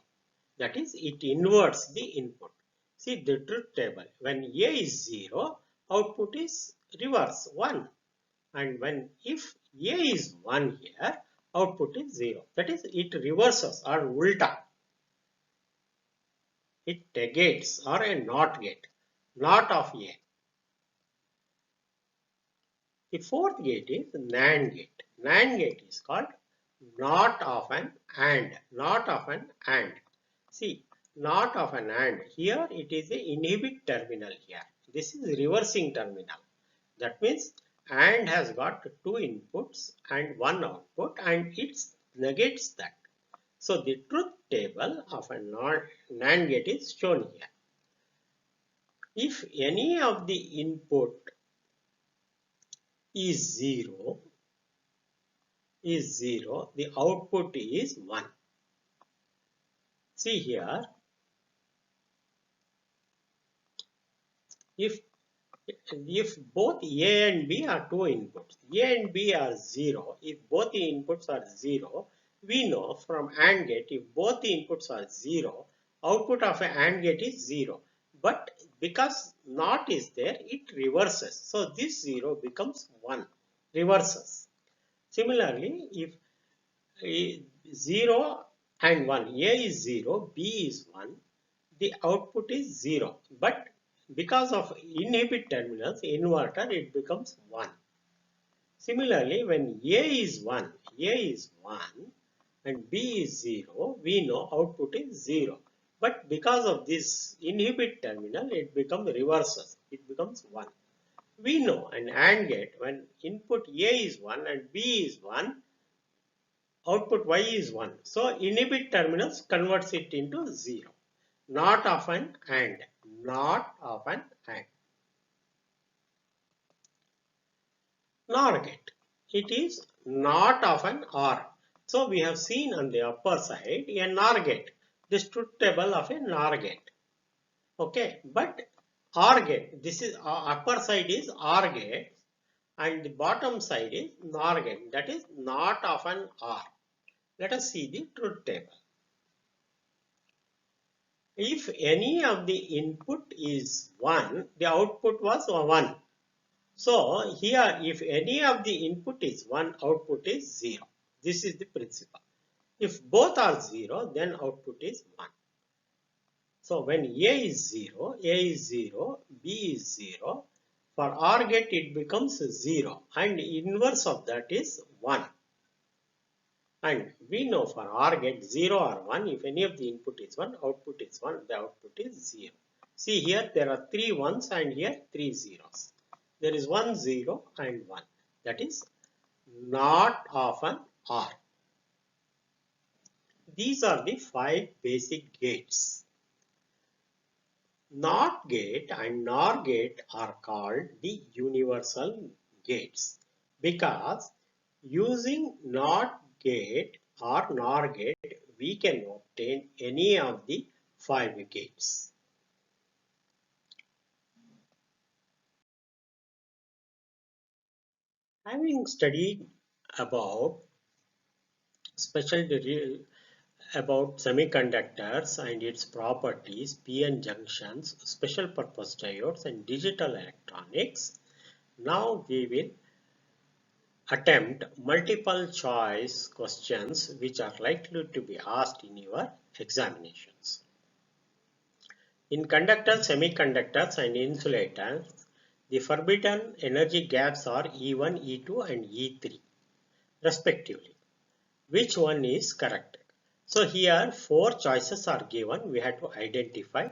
That is, it inverts the input. See the truth table. When A is 0, output is reverse 1. And if A is 1 here, output is 0. That is, it reverses or ulta. It negates or a NOT gate, not of A. The fourth gate is NAND gate. NAND gate is called not of an AND, not of an AND. See, not of an AND. Here it is a inhibit terminal here. This is reversing terminal. That means AND has got two inputs and one output and it negates that. So the truth table of a NAND gate is shown here. If any of the input is 0, the output is 1. See here, if both A and B are two inputs, A and B are 0, if both the inputs are 0, we know from AND gate, if both the inputs are 0, output of an AND gate is 0. But because NOT is there, it reverses. So this 0 becomes 1, reverses. Similarly, if 0 and 1, A is 0, B is 1, the output is 0. But because of inhibit terminals, inverter, it becomes 1. Similarly, when A is 1 and B is 0, we know output is 0. But because of this inhibit terminal, it becomes reverses. It becomes 1. We know an AND gate, when input A is 1 and B is 1, output Y is 1. So inhibit terminals converts it into 0. Not of an AND. Not of an AND. NOR gate. It is not of an OR. So we have seen on the upper side a NOR gate. This truth table of a NOR gate. Okay, but OR gate. This is upper side is OR gate and the bottom side is NOR gate. That is not of an OR. Let us see the truth table. If any of the input is 1, the output was 1. So here, if any of the input is 1, output is 0. This is the principle. If both are 0, then output is 1. So when A is 0, B is 0. For OR gate, it becomes 0 and inverse of that is 1. And we know for OR gate 0 or 1, if any of the input is 1, output is 1, the output is 0. See here, there are 3 1s and here 3 zeros. There is 1 0 and 1. That is not of an OR. these are the 5 basic gates. NOT gate and NOR gate are called the universal gates because using NOT gate or NOR gate we can obtain any of the 5 gates. Having studied about about semiconductors and its properties, PN junctions, special purpose diodes and digital electronics, now we will attempt multiple choice questions which are likely to be asked in your examinations. In conductors, semiconductors and insulators, the forbidden energy gaps are E1, E2 and E3 respectively. Which one is correct? So here 4 choices are given. We have to identify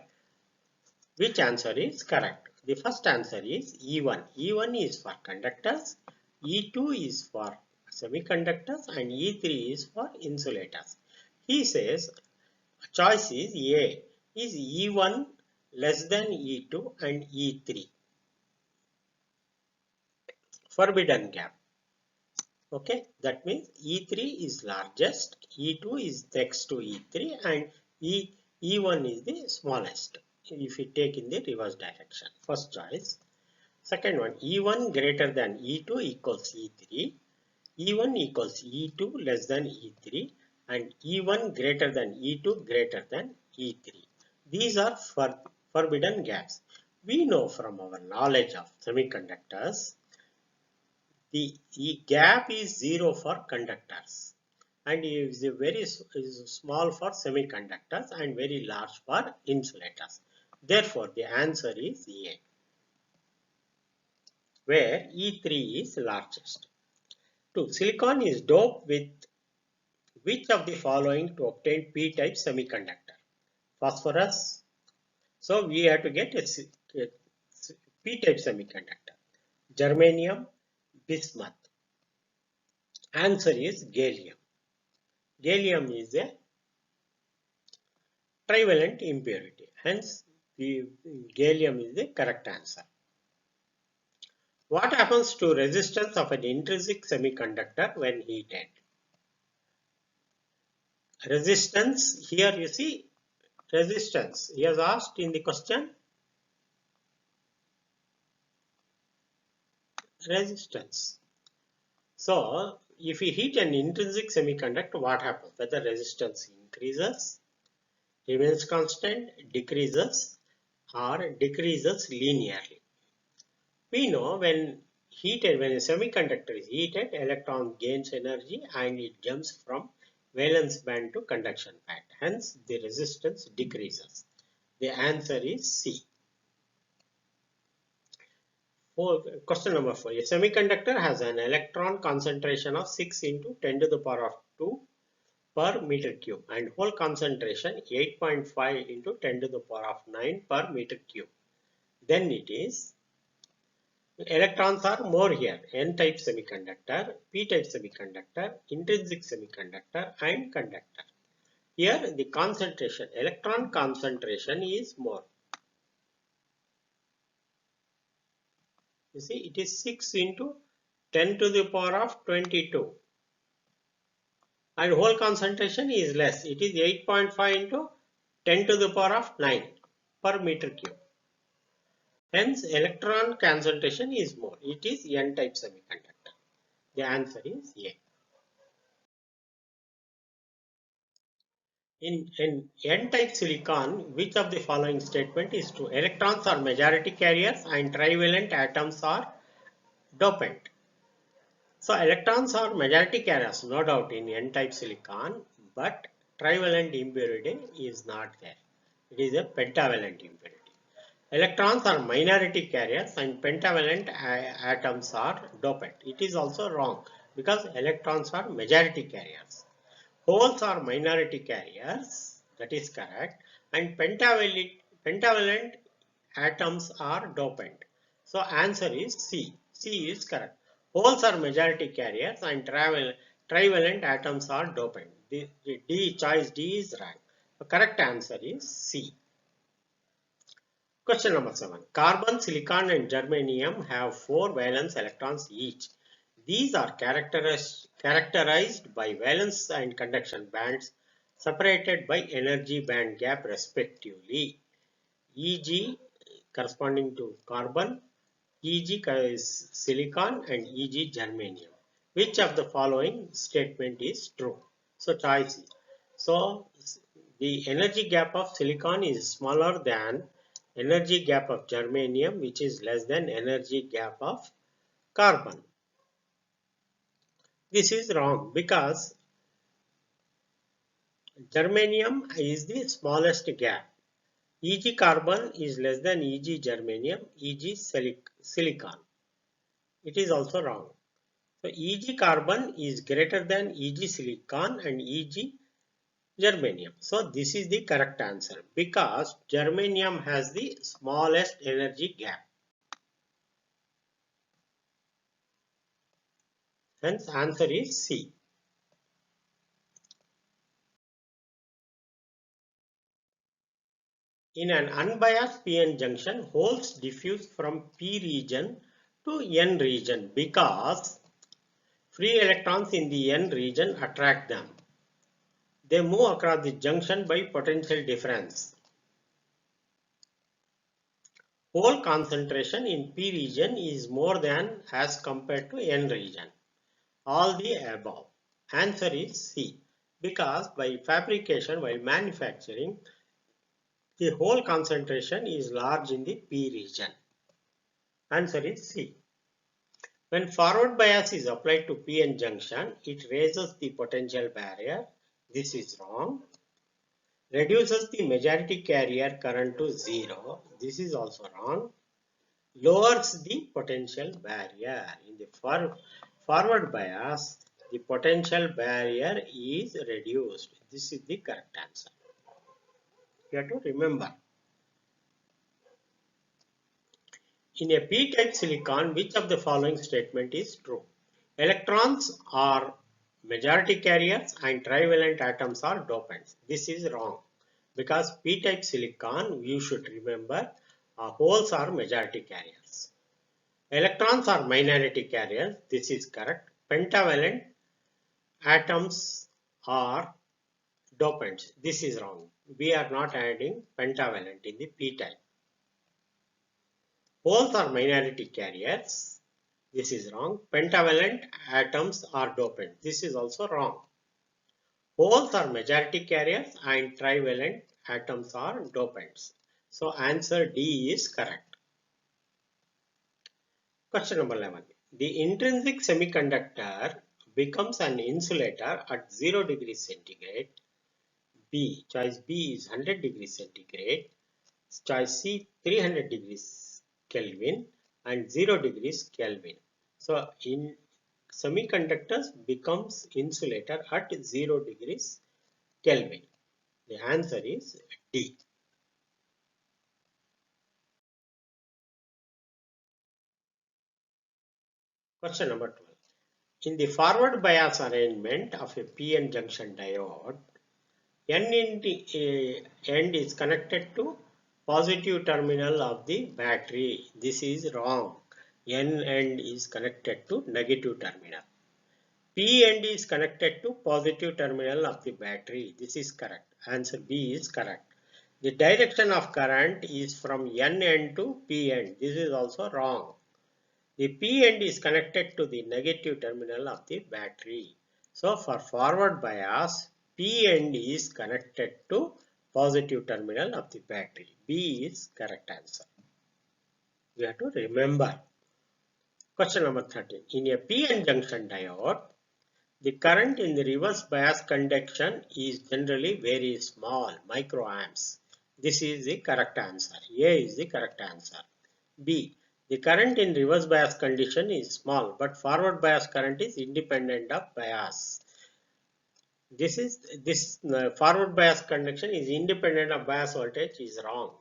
which answer is correct. The first answer is E1. E1 is for conductors, E2 is for semiconductors and E3 is for insulators. He says choice is A. Is E1 less than E2 and E3? Forbidden gap. Okay, that means E3 is largest, E2 is next to E3 and E1 is the smallest if we take in the reverse direction. First choice. Second one, E1 greater than E2 equals E3, E1 equals E2 less than E3 and E1 greater than E2 greater than E3. These are forbidden gaps. We know from our knowledge of semiconductors the gap is 0 for conductors and is very small for semiconductors and very large for insulators. Therefore, the answer is A, where E3 is largest. 2. Silicon is doped with which of the following to obtain p-type semiconductor? Phosphorus. So, we have to get a p-type semiconductor. Germanium, bismuth. Answer is gallium. Gallium is a trivalent impurity. Hence, gallium is the correct answer. What happens to resistance of an intrinsic semiconductor when heated? Resistance, here you see resistance. He has asked in the question resistance. So, if we heat an intrinsic semiconductor, what happens? Whether resistance increases, remains constant, decreases, or decreases linearly. We know when a semiconductor is heated, electron gains energy and it jumps from valence band to conduction band. Hence, the resistance decreases. The answer is C. Question number 4. A semiconductor has an electron concentration of 6 into 10 to the power of 2 per meter cube and hole concentration 8.5 into 10 to the power of 9 per meter cube. Then it is electrons are more here. N-type semiconductor, P-type semiconductor, intrinsic semiconductor and conductor. Here the concentration, electron concentration is more. You see it is 6 into 10 to the power of 22 and hole concentration is less. It is 8.5 into 10 to the power of 9 per meter cube. Hence electron concentration is more. It is N-type semiconductor. The answer is A. In N-type silicon, which of the following statement is true? Electrons are majority carriers and trivalent atoms are dopant. So electrons are majority carriers, no doubt in N-type silicon, but trivalent impurity is not there. It is a pentavalent impurity. Electrons are minority carriers and pentavalent atoms are dopant. It is also wrong because electrons are majority carriers. Holes are minority carriers, that is correct, and pentavalent atoms are dopant. So answer is C. C is correct. Holes are majority carriers and trivalent atoms are dopant. The choice D is right. The correct answer is C. Question number 7. Carbon, silicon and germanium have 4 valence electrons each. These are characterized by valence and conduction bands separated by energy band gap respectively. E.g. corresponding to carbon, E.g. is silicon and E.g. germanium. Which of the following statement is true? So choice is. So the energy gap of silicon is smaller than energy gap of germanium, which is less than energy gap of carbon. This is wrong because germanium is the smallest gap. E.g. carbon is less than E.g. germanium, E.g. silicon. It is also wrong. So E.g. carbon is greater than E.g. silicon and E.g. germanium. So this is the correct answer because germanium has the smallest energy gap. Hence answer is C. In an unbiased p-n junction, holes diffuse from p region to n region because free electrons in the n region attract them. They move across the junction by potential difference. Hole concentration in p region is more than as compared to n region. All the above. Answer is C. Because by fabrication while manufacturing, the hole concentration is large in the p region. Answer is C. When forward bias is applied to p-n junction, it raises the potential barrier. This is wrong. Reduces the majority carrier current to 0. This is also wrong. Lowers the potential barrier. In the forward bias, the potential barrier is reduced. This is the correct answer. You have to remember. In a p-type silicon, which of the following statement is true? Electrons are majority carriers and trivalent atoms are dopants. This is wrong because p-type silicon, you should remember, holes are majority carriers. Electrons are minority carriers. This is correct. Pentavalent atoms are dopants. This is wrong. We are not adding pentavalent in the p-type. Holes are minority carriers. This is wrong. Pentavalent atoms are dopant. This is also wrong. Holes are majority carriers and trivalent atoms are dopants. So answer D is correct. Question number 11. The intrinsic semiconductor becomes an insulator at 0 degrees centigrade. B. Choice B is 100 degrees centigrade. Choice C 300 degrees Kelvin and 0 degrees Kelvin. So in semiconductors becomes insulator at 0 degrees Kelvin. The answer is D. Question number 12. In the forward bias arrangement of a p-n junction diode, end is connected to positive terminal of the battery. This is wrong. N end is connected to negative terminal. P end is connected to positive terminal of the battery. This is correct. Answer B is correct. The direction of current is from N end to P end. This is also wrong. The P end is connected to the negative terminal of the battery. So for forward bias, P end is connected to positive terminal of the battery. B is correct answer. You have to remember. Question number 13. In a p-n junction diode, the current in the reverse bias conduction is generally very small, microamps. This is the correct answer. A is the correct answer. B. The current in reverse bias condition is small, but forward bias current is independent of bias. This forward bias conduction is independent of bias voltage is wrong.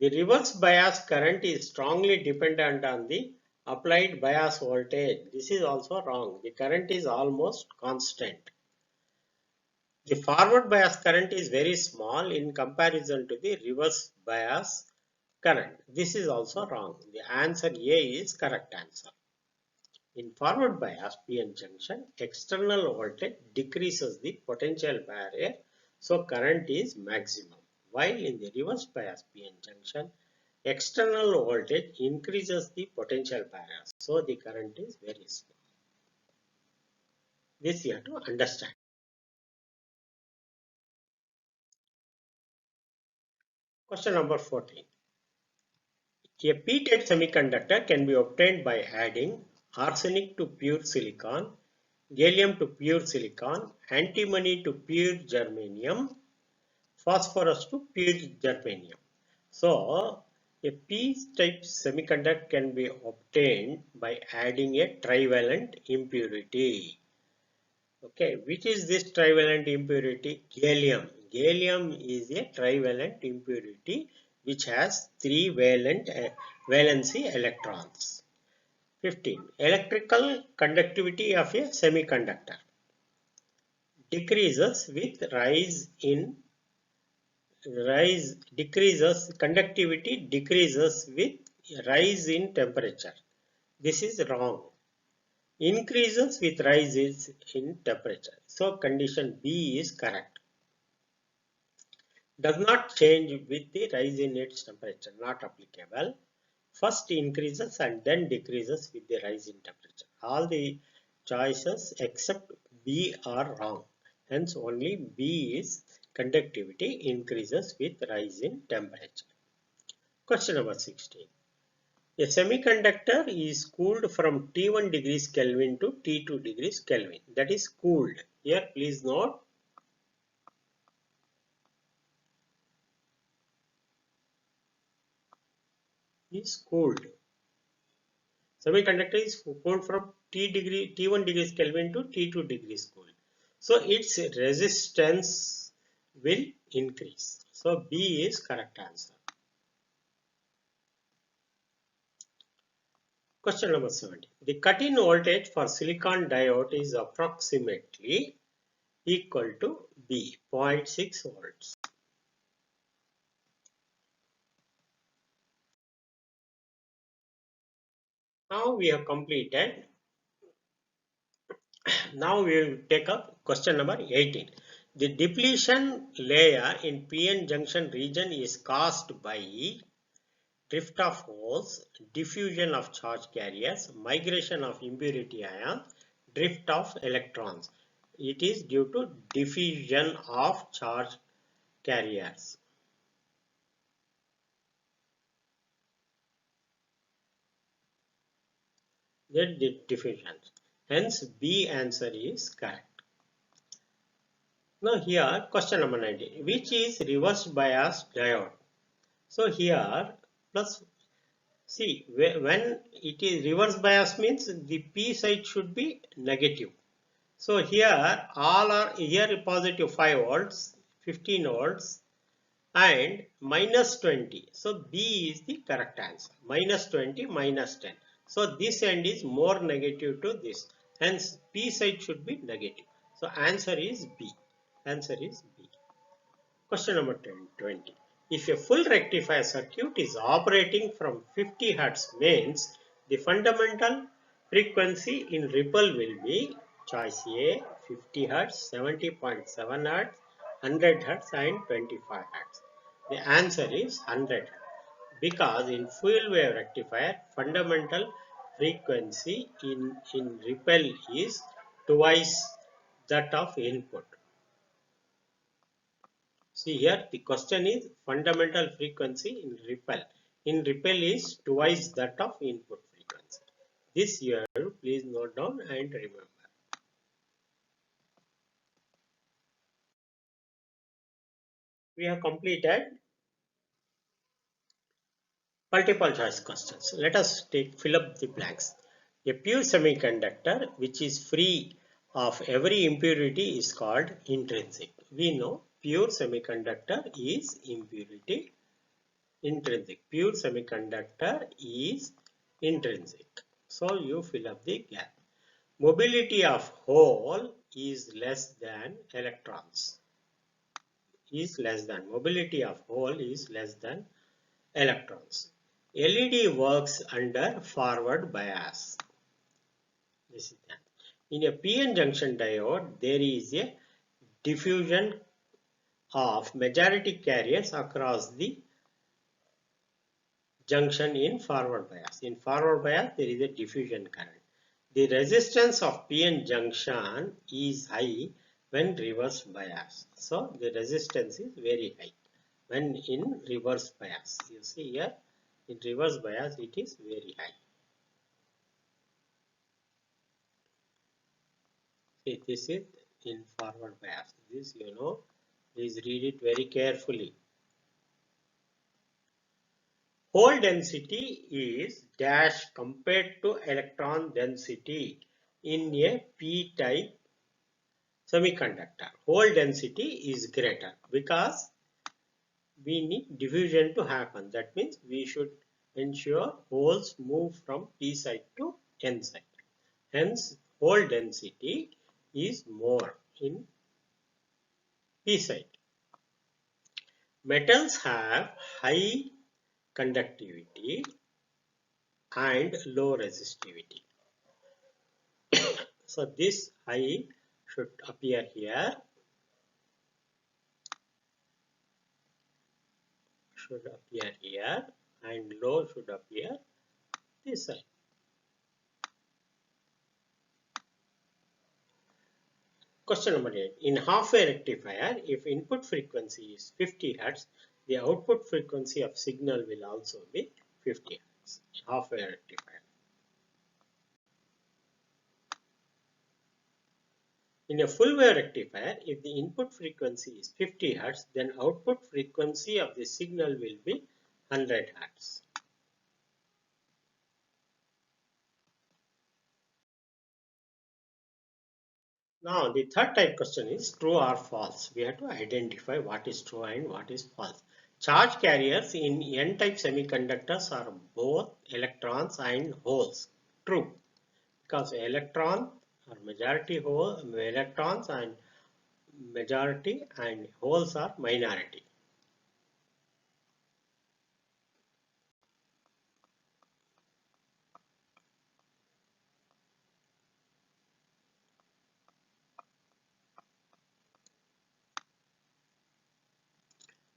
The reverse bias current is strongly dependent on the Applied bias voltage. This is also wrong. The current is almost constant. The forward bias current is very small in comparison to the reverse bias current. This is also wrong. The answer A is correct answer. In forward bias PN junction, external voltage decreases the potential barrier, so current is maximum. While in the reverse bias PN junction, external voltage increases the potential barrier, so the current is very small. This you have to understand. Question number 14. A p-type semiconductor can be obtained by adding arsenic to pure silicon, gallium to pure silicon, antimony to pure germanium, phosphorus to pure germanium. So, a p-type semiconductor can be obtained by adding a trivalent impurity. Okay, which is this trivalent impurity? Gallium. Gallium is a trivalent impurity which has three valency electrons. 15. Electrical conductivity of a semiconductor decreases with conductivity decreases with rise in temperature. This is wrong. Increases with rises in temperature. So condition B is correct. Does not change with the rise in its temperature, not applicable. First increases and then decreases with the rise in temperature. All the choices except B are wrong. Hence only B is conductivity increases with rise in temperature. Question number 16. A semiconductor is cooled from T1 degrees Kelvin to T2 degrees Kelvin. That is cooled. Here please note, is cooled. Semiconductor is cooled from T1 degrees Kelvin to T2 degrees cooled. So its resistance will increase. So B is correct answer. Question number 70. The cut-in voltage for silicon diode is approximately equal to B, 0.6 volts. Now we have completed. Now we will take up question number 18. The depletion layer in PN junction region is caused by drift of holes, diffusion of charge carriers, migration of impurity ions, drift of electrons. It is due to diffusion of charge carriers. The diffusion. Hence B answer is correct. Now here question number 19. Which is reverse bias diode? So here plus, see, when it is reverse bias means the P side should be negative. So here all are here positive 5 volts, 15 volts and minus 20. So B is the correct answer. Minus 20, minus 10. So this end is more negative to this. Hence P side should be negative. So answer is B. Answer is B. Question number 20. If a full rectifier circuit is operating from 50 Hz means the fundamental frequency in ripple will be choice A 50 Hz, 70.7 Hz, 100 Hz and 25 Hz. The answer is 100 Hz because in full wave rectifier fundamental frequency in ripple is twice that of input. See here the question is fundamental frequency in ripple. In ripple is twice that of input frequency. This here please note down and remember. We have completed multiple choice questions. Let us fill up the blanks. A pure semiconductor which is free of every impurity is called intrinsic. We know pure semiconductor is impurity intrinsic. Pure semiconductor is intrinsic. So you fill up the gap. Mobility of hole is less than electrons. Mobility of hole is less than electrons. LED works under forward bias. This is that. In a PN junction diode, there is a diffusion of majority carriers across the junction in forward bias. In forward bias, there is a diffusion current. The resistance of PN junction is high when reverse bias. So the resistance is very high when in reverse bias. You see here, in reverse bias, it is very high. See, this is in forward bias. This, please read it very carefully. Hole density is dash compared to electron density in a p-type semiconductor. Hole density is greater because we need diffusion to happen. That means we should ensure holes move from p side to n side. Hence, hole density is more in p side. Metals have high conductivity and low resistivity. So this high should appear here, and low should appear this side. Question number 8. In half-wave rectifier, if input frequency is 50 Hz, the output frequency of signal will also be 50 Hz. Half-wave rectifier. In a full-wave rectifier, if the input frequency is 50 Hz, then output frequency of the signal will be 100 Hz. Now, the third type question is true or false. We have to identify what is true and what is false. Charge carriers in N-type semiconductors are both electrons and holes. True, because electrons are electrons and majority, and holes are minority.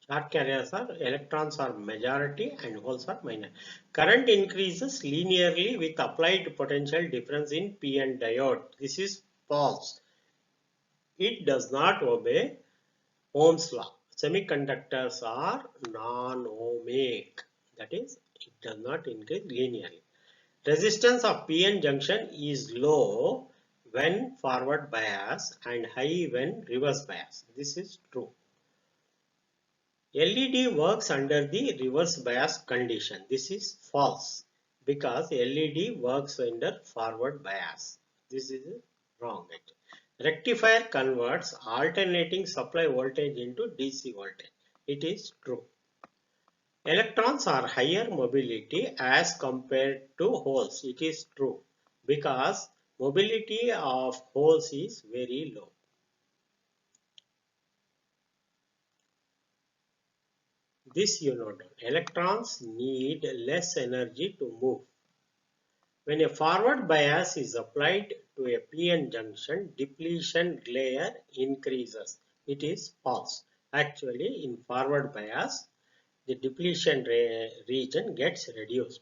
Charge carriers are electrons are majority and holes are minor. Current increases linearly with applied potential difference in PN diode. This is false. It does not obey Ohm's law. Semiconductors are non-ohmic. That is, it does not increase linearly. Resistance of PN junction is low when forward bias and high when reverse bias. This is true. LED works under the reverse bias condition. This is false because LED works under forward bias. This is wrong. Rectifier converts alternating supply voltage into DC voltage. It is true. Electrons are higher mobility as compared to holes. It is true because mobility of holes is very low. This you know. Electrons need less energy to move. When a forward bias is applied to a PN junction, depletion layer increases. It is false. Actually, in forward bias, the depletion region gets reduced.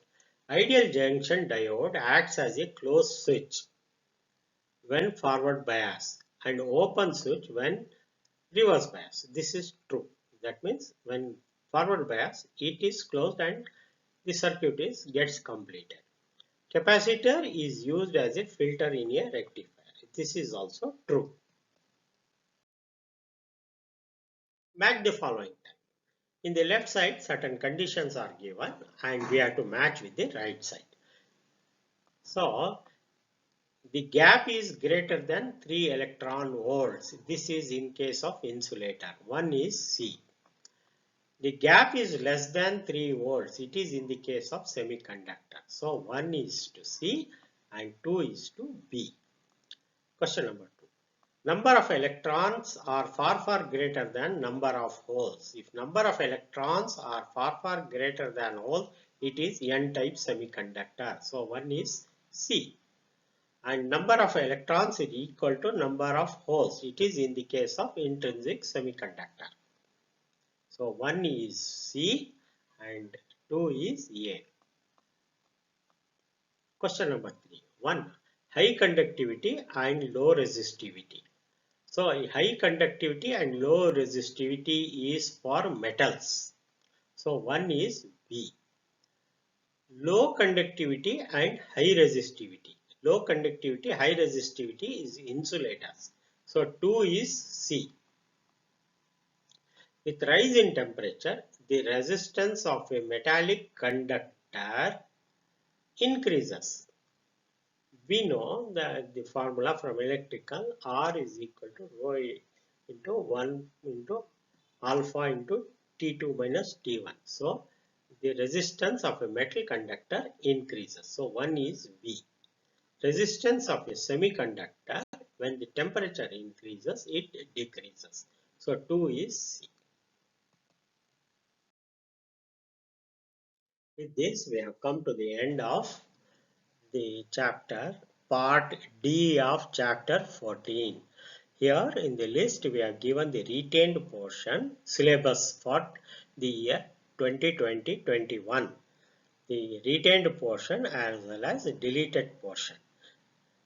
Ideal junction diode acts as a closed switch when forward bias and open switch when reverse bias. This is true. That means when forward bias, it is closed and the circuit gets completed. Capacitor is used as a filter in a rectifier. This is also true. Match the following. In the left side, certain conditions are given and we have to match with the right side. So, the gap is greater than 3 electron volts. This is in case of insulator. One is C. The gap is less than 3 volts. It is in the case of semiconductor. So, 1 is to C and 2 is to B. Question number 2. Number of electrons are far greater than number of holes. If number of electrons are far greater than holes, it is n-type semiconductor. So 1 is C. And number of electrons is equal to number of holes. It is in the case of intrinsic semiconductor. So 1 is C and 2 is A. Question number 3. 1. High conductivity and low resistivity. So high conductivity and low resistivity is for metals. So 1 is B. Low conductivity and high resistivity. Low conductivity, high resistivity is insulators. So 2 is C. With rise in temperature, the resistance of a metallic conductor increases. We know that the formula from electrical, R is equal to rho into 1 into alpha into T2 minus T1. So the resistance of a metal conductor increases. So 1 is V. Resistance of a semiconductor, when the temperature increases, it decreases. So 2 is C. With this, we have come to the end of the chapter, part D of chapter 14. Here in the list, we have given the retained portion syllabus for the year 2020-21. The retained portion as well as the deleted portion.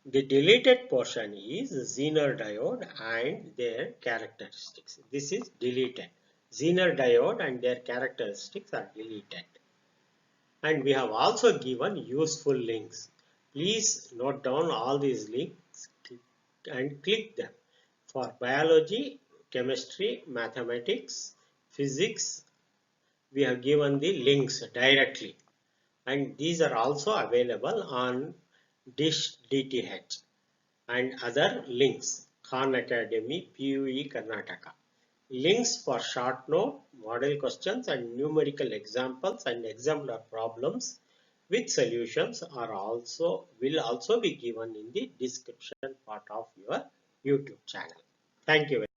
The deleted portion is Zener diode and their characteristics. This is deleted. Zener diode and their characteristics are deleted. And we have also given useful links. Please note down all these links and click them. For biology, chemistry, mathematics, physics, we have given the links directly. And these are also available on Dish DTH and other links. Khan Academy, PUE Karnataka. Links for short note, model questions and numerical examples and exemplar problems with solutions will also be given in the description part of your YouTube channel. Thank you.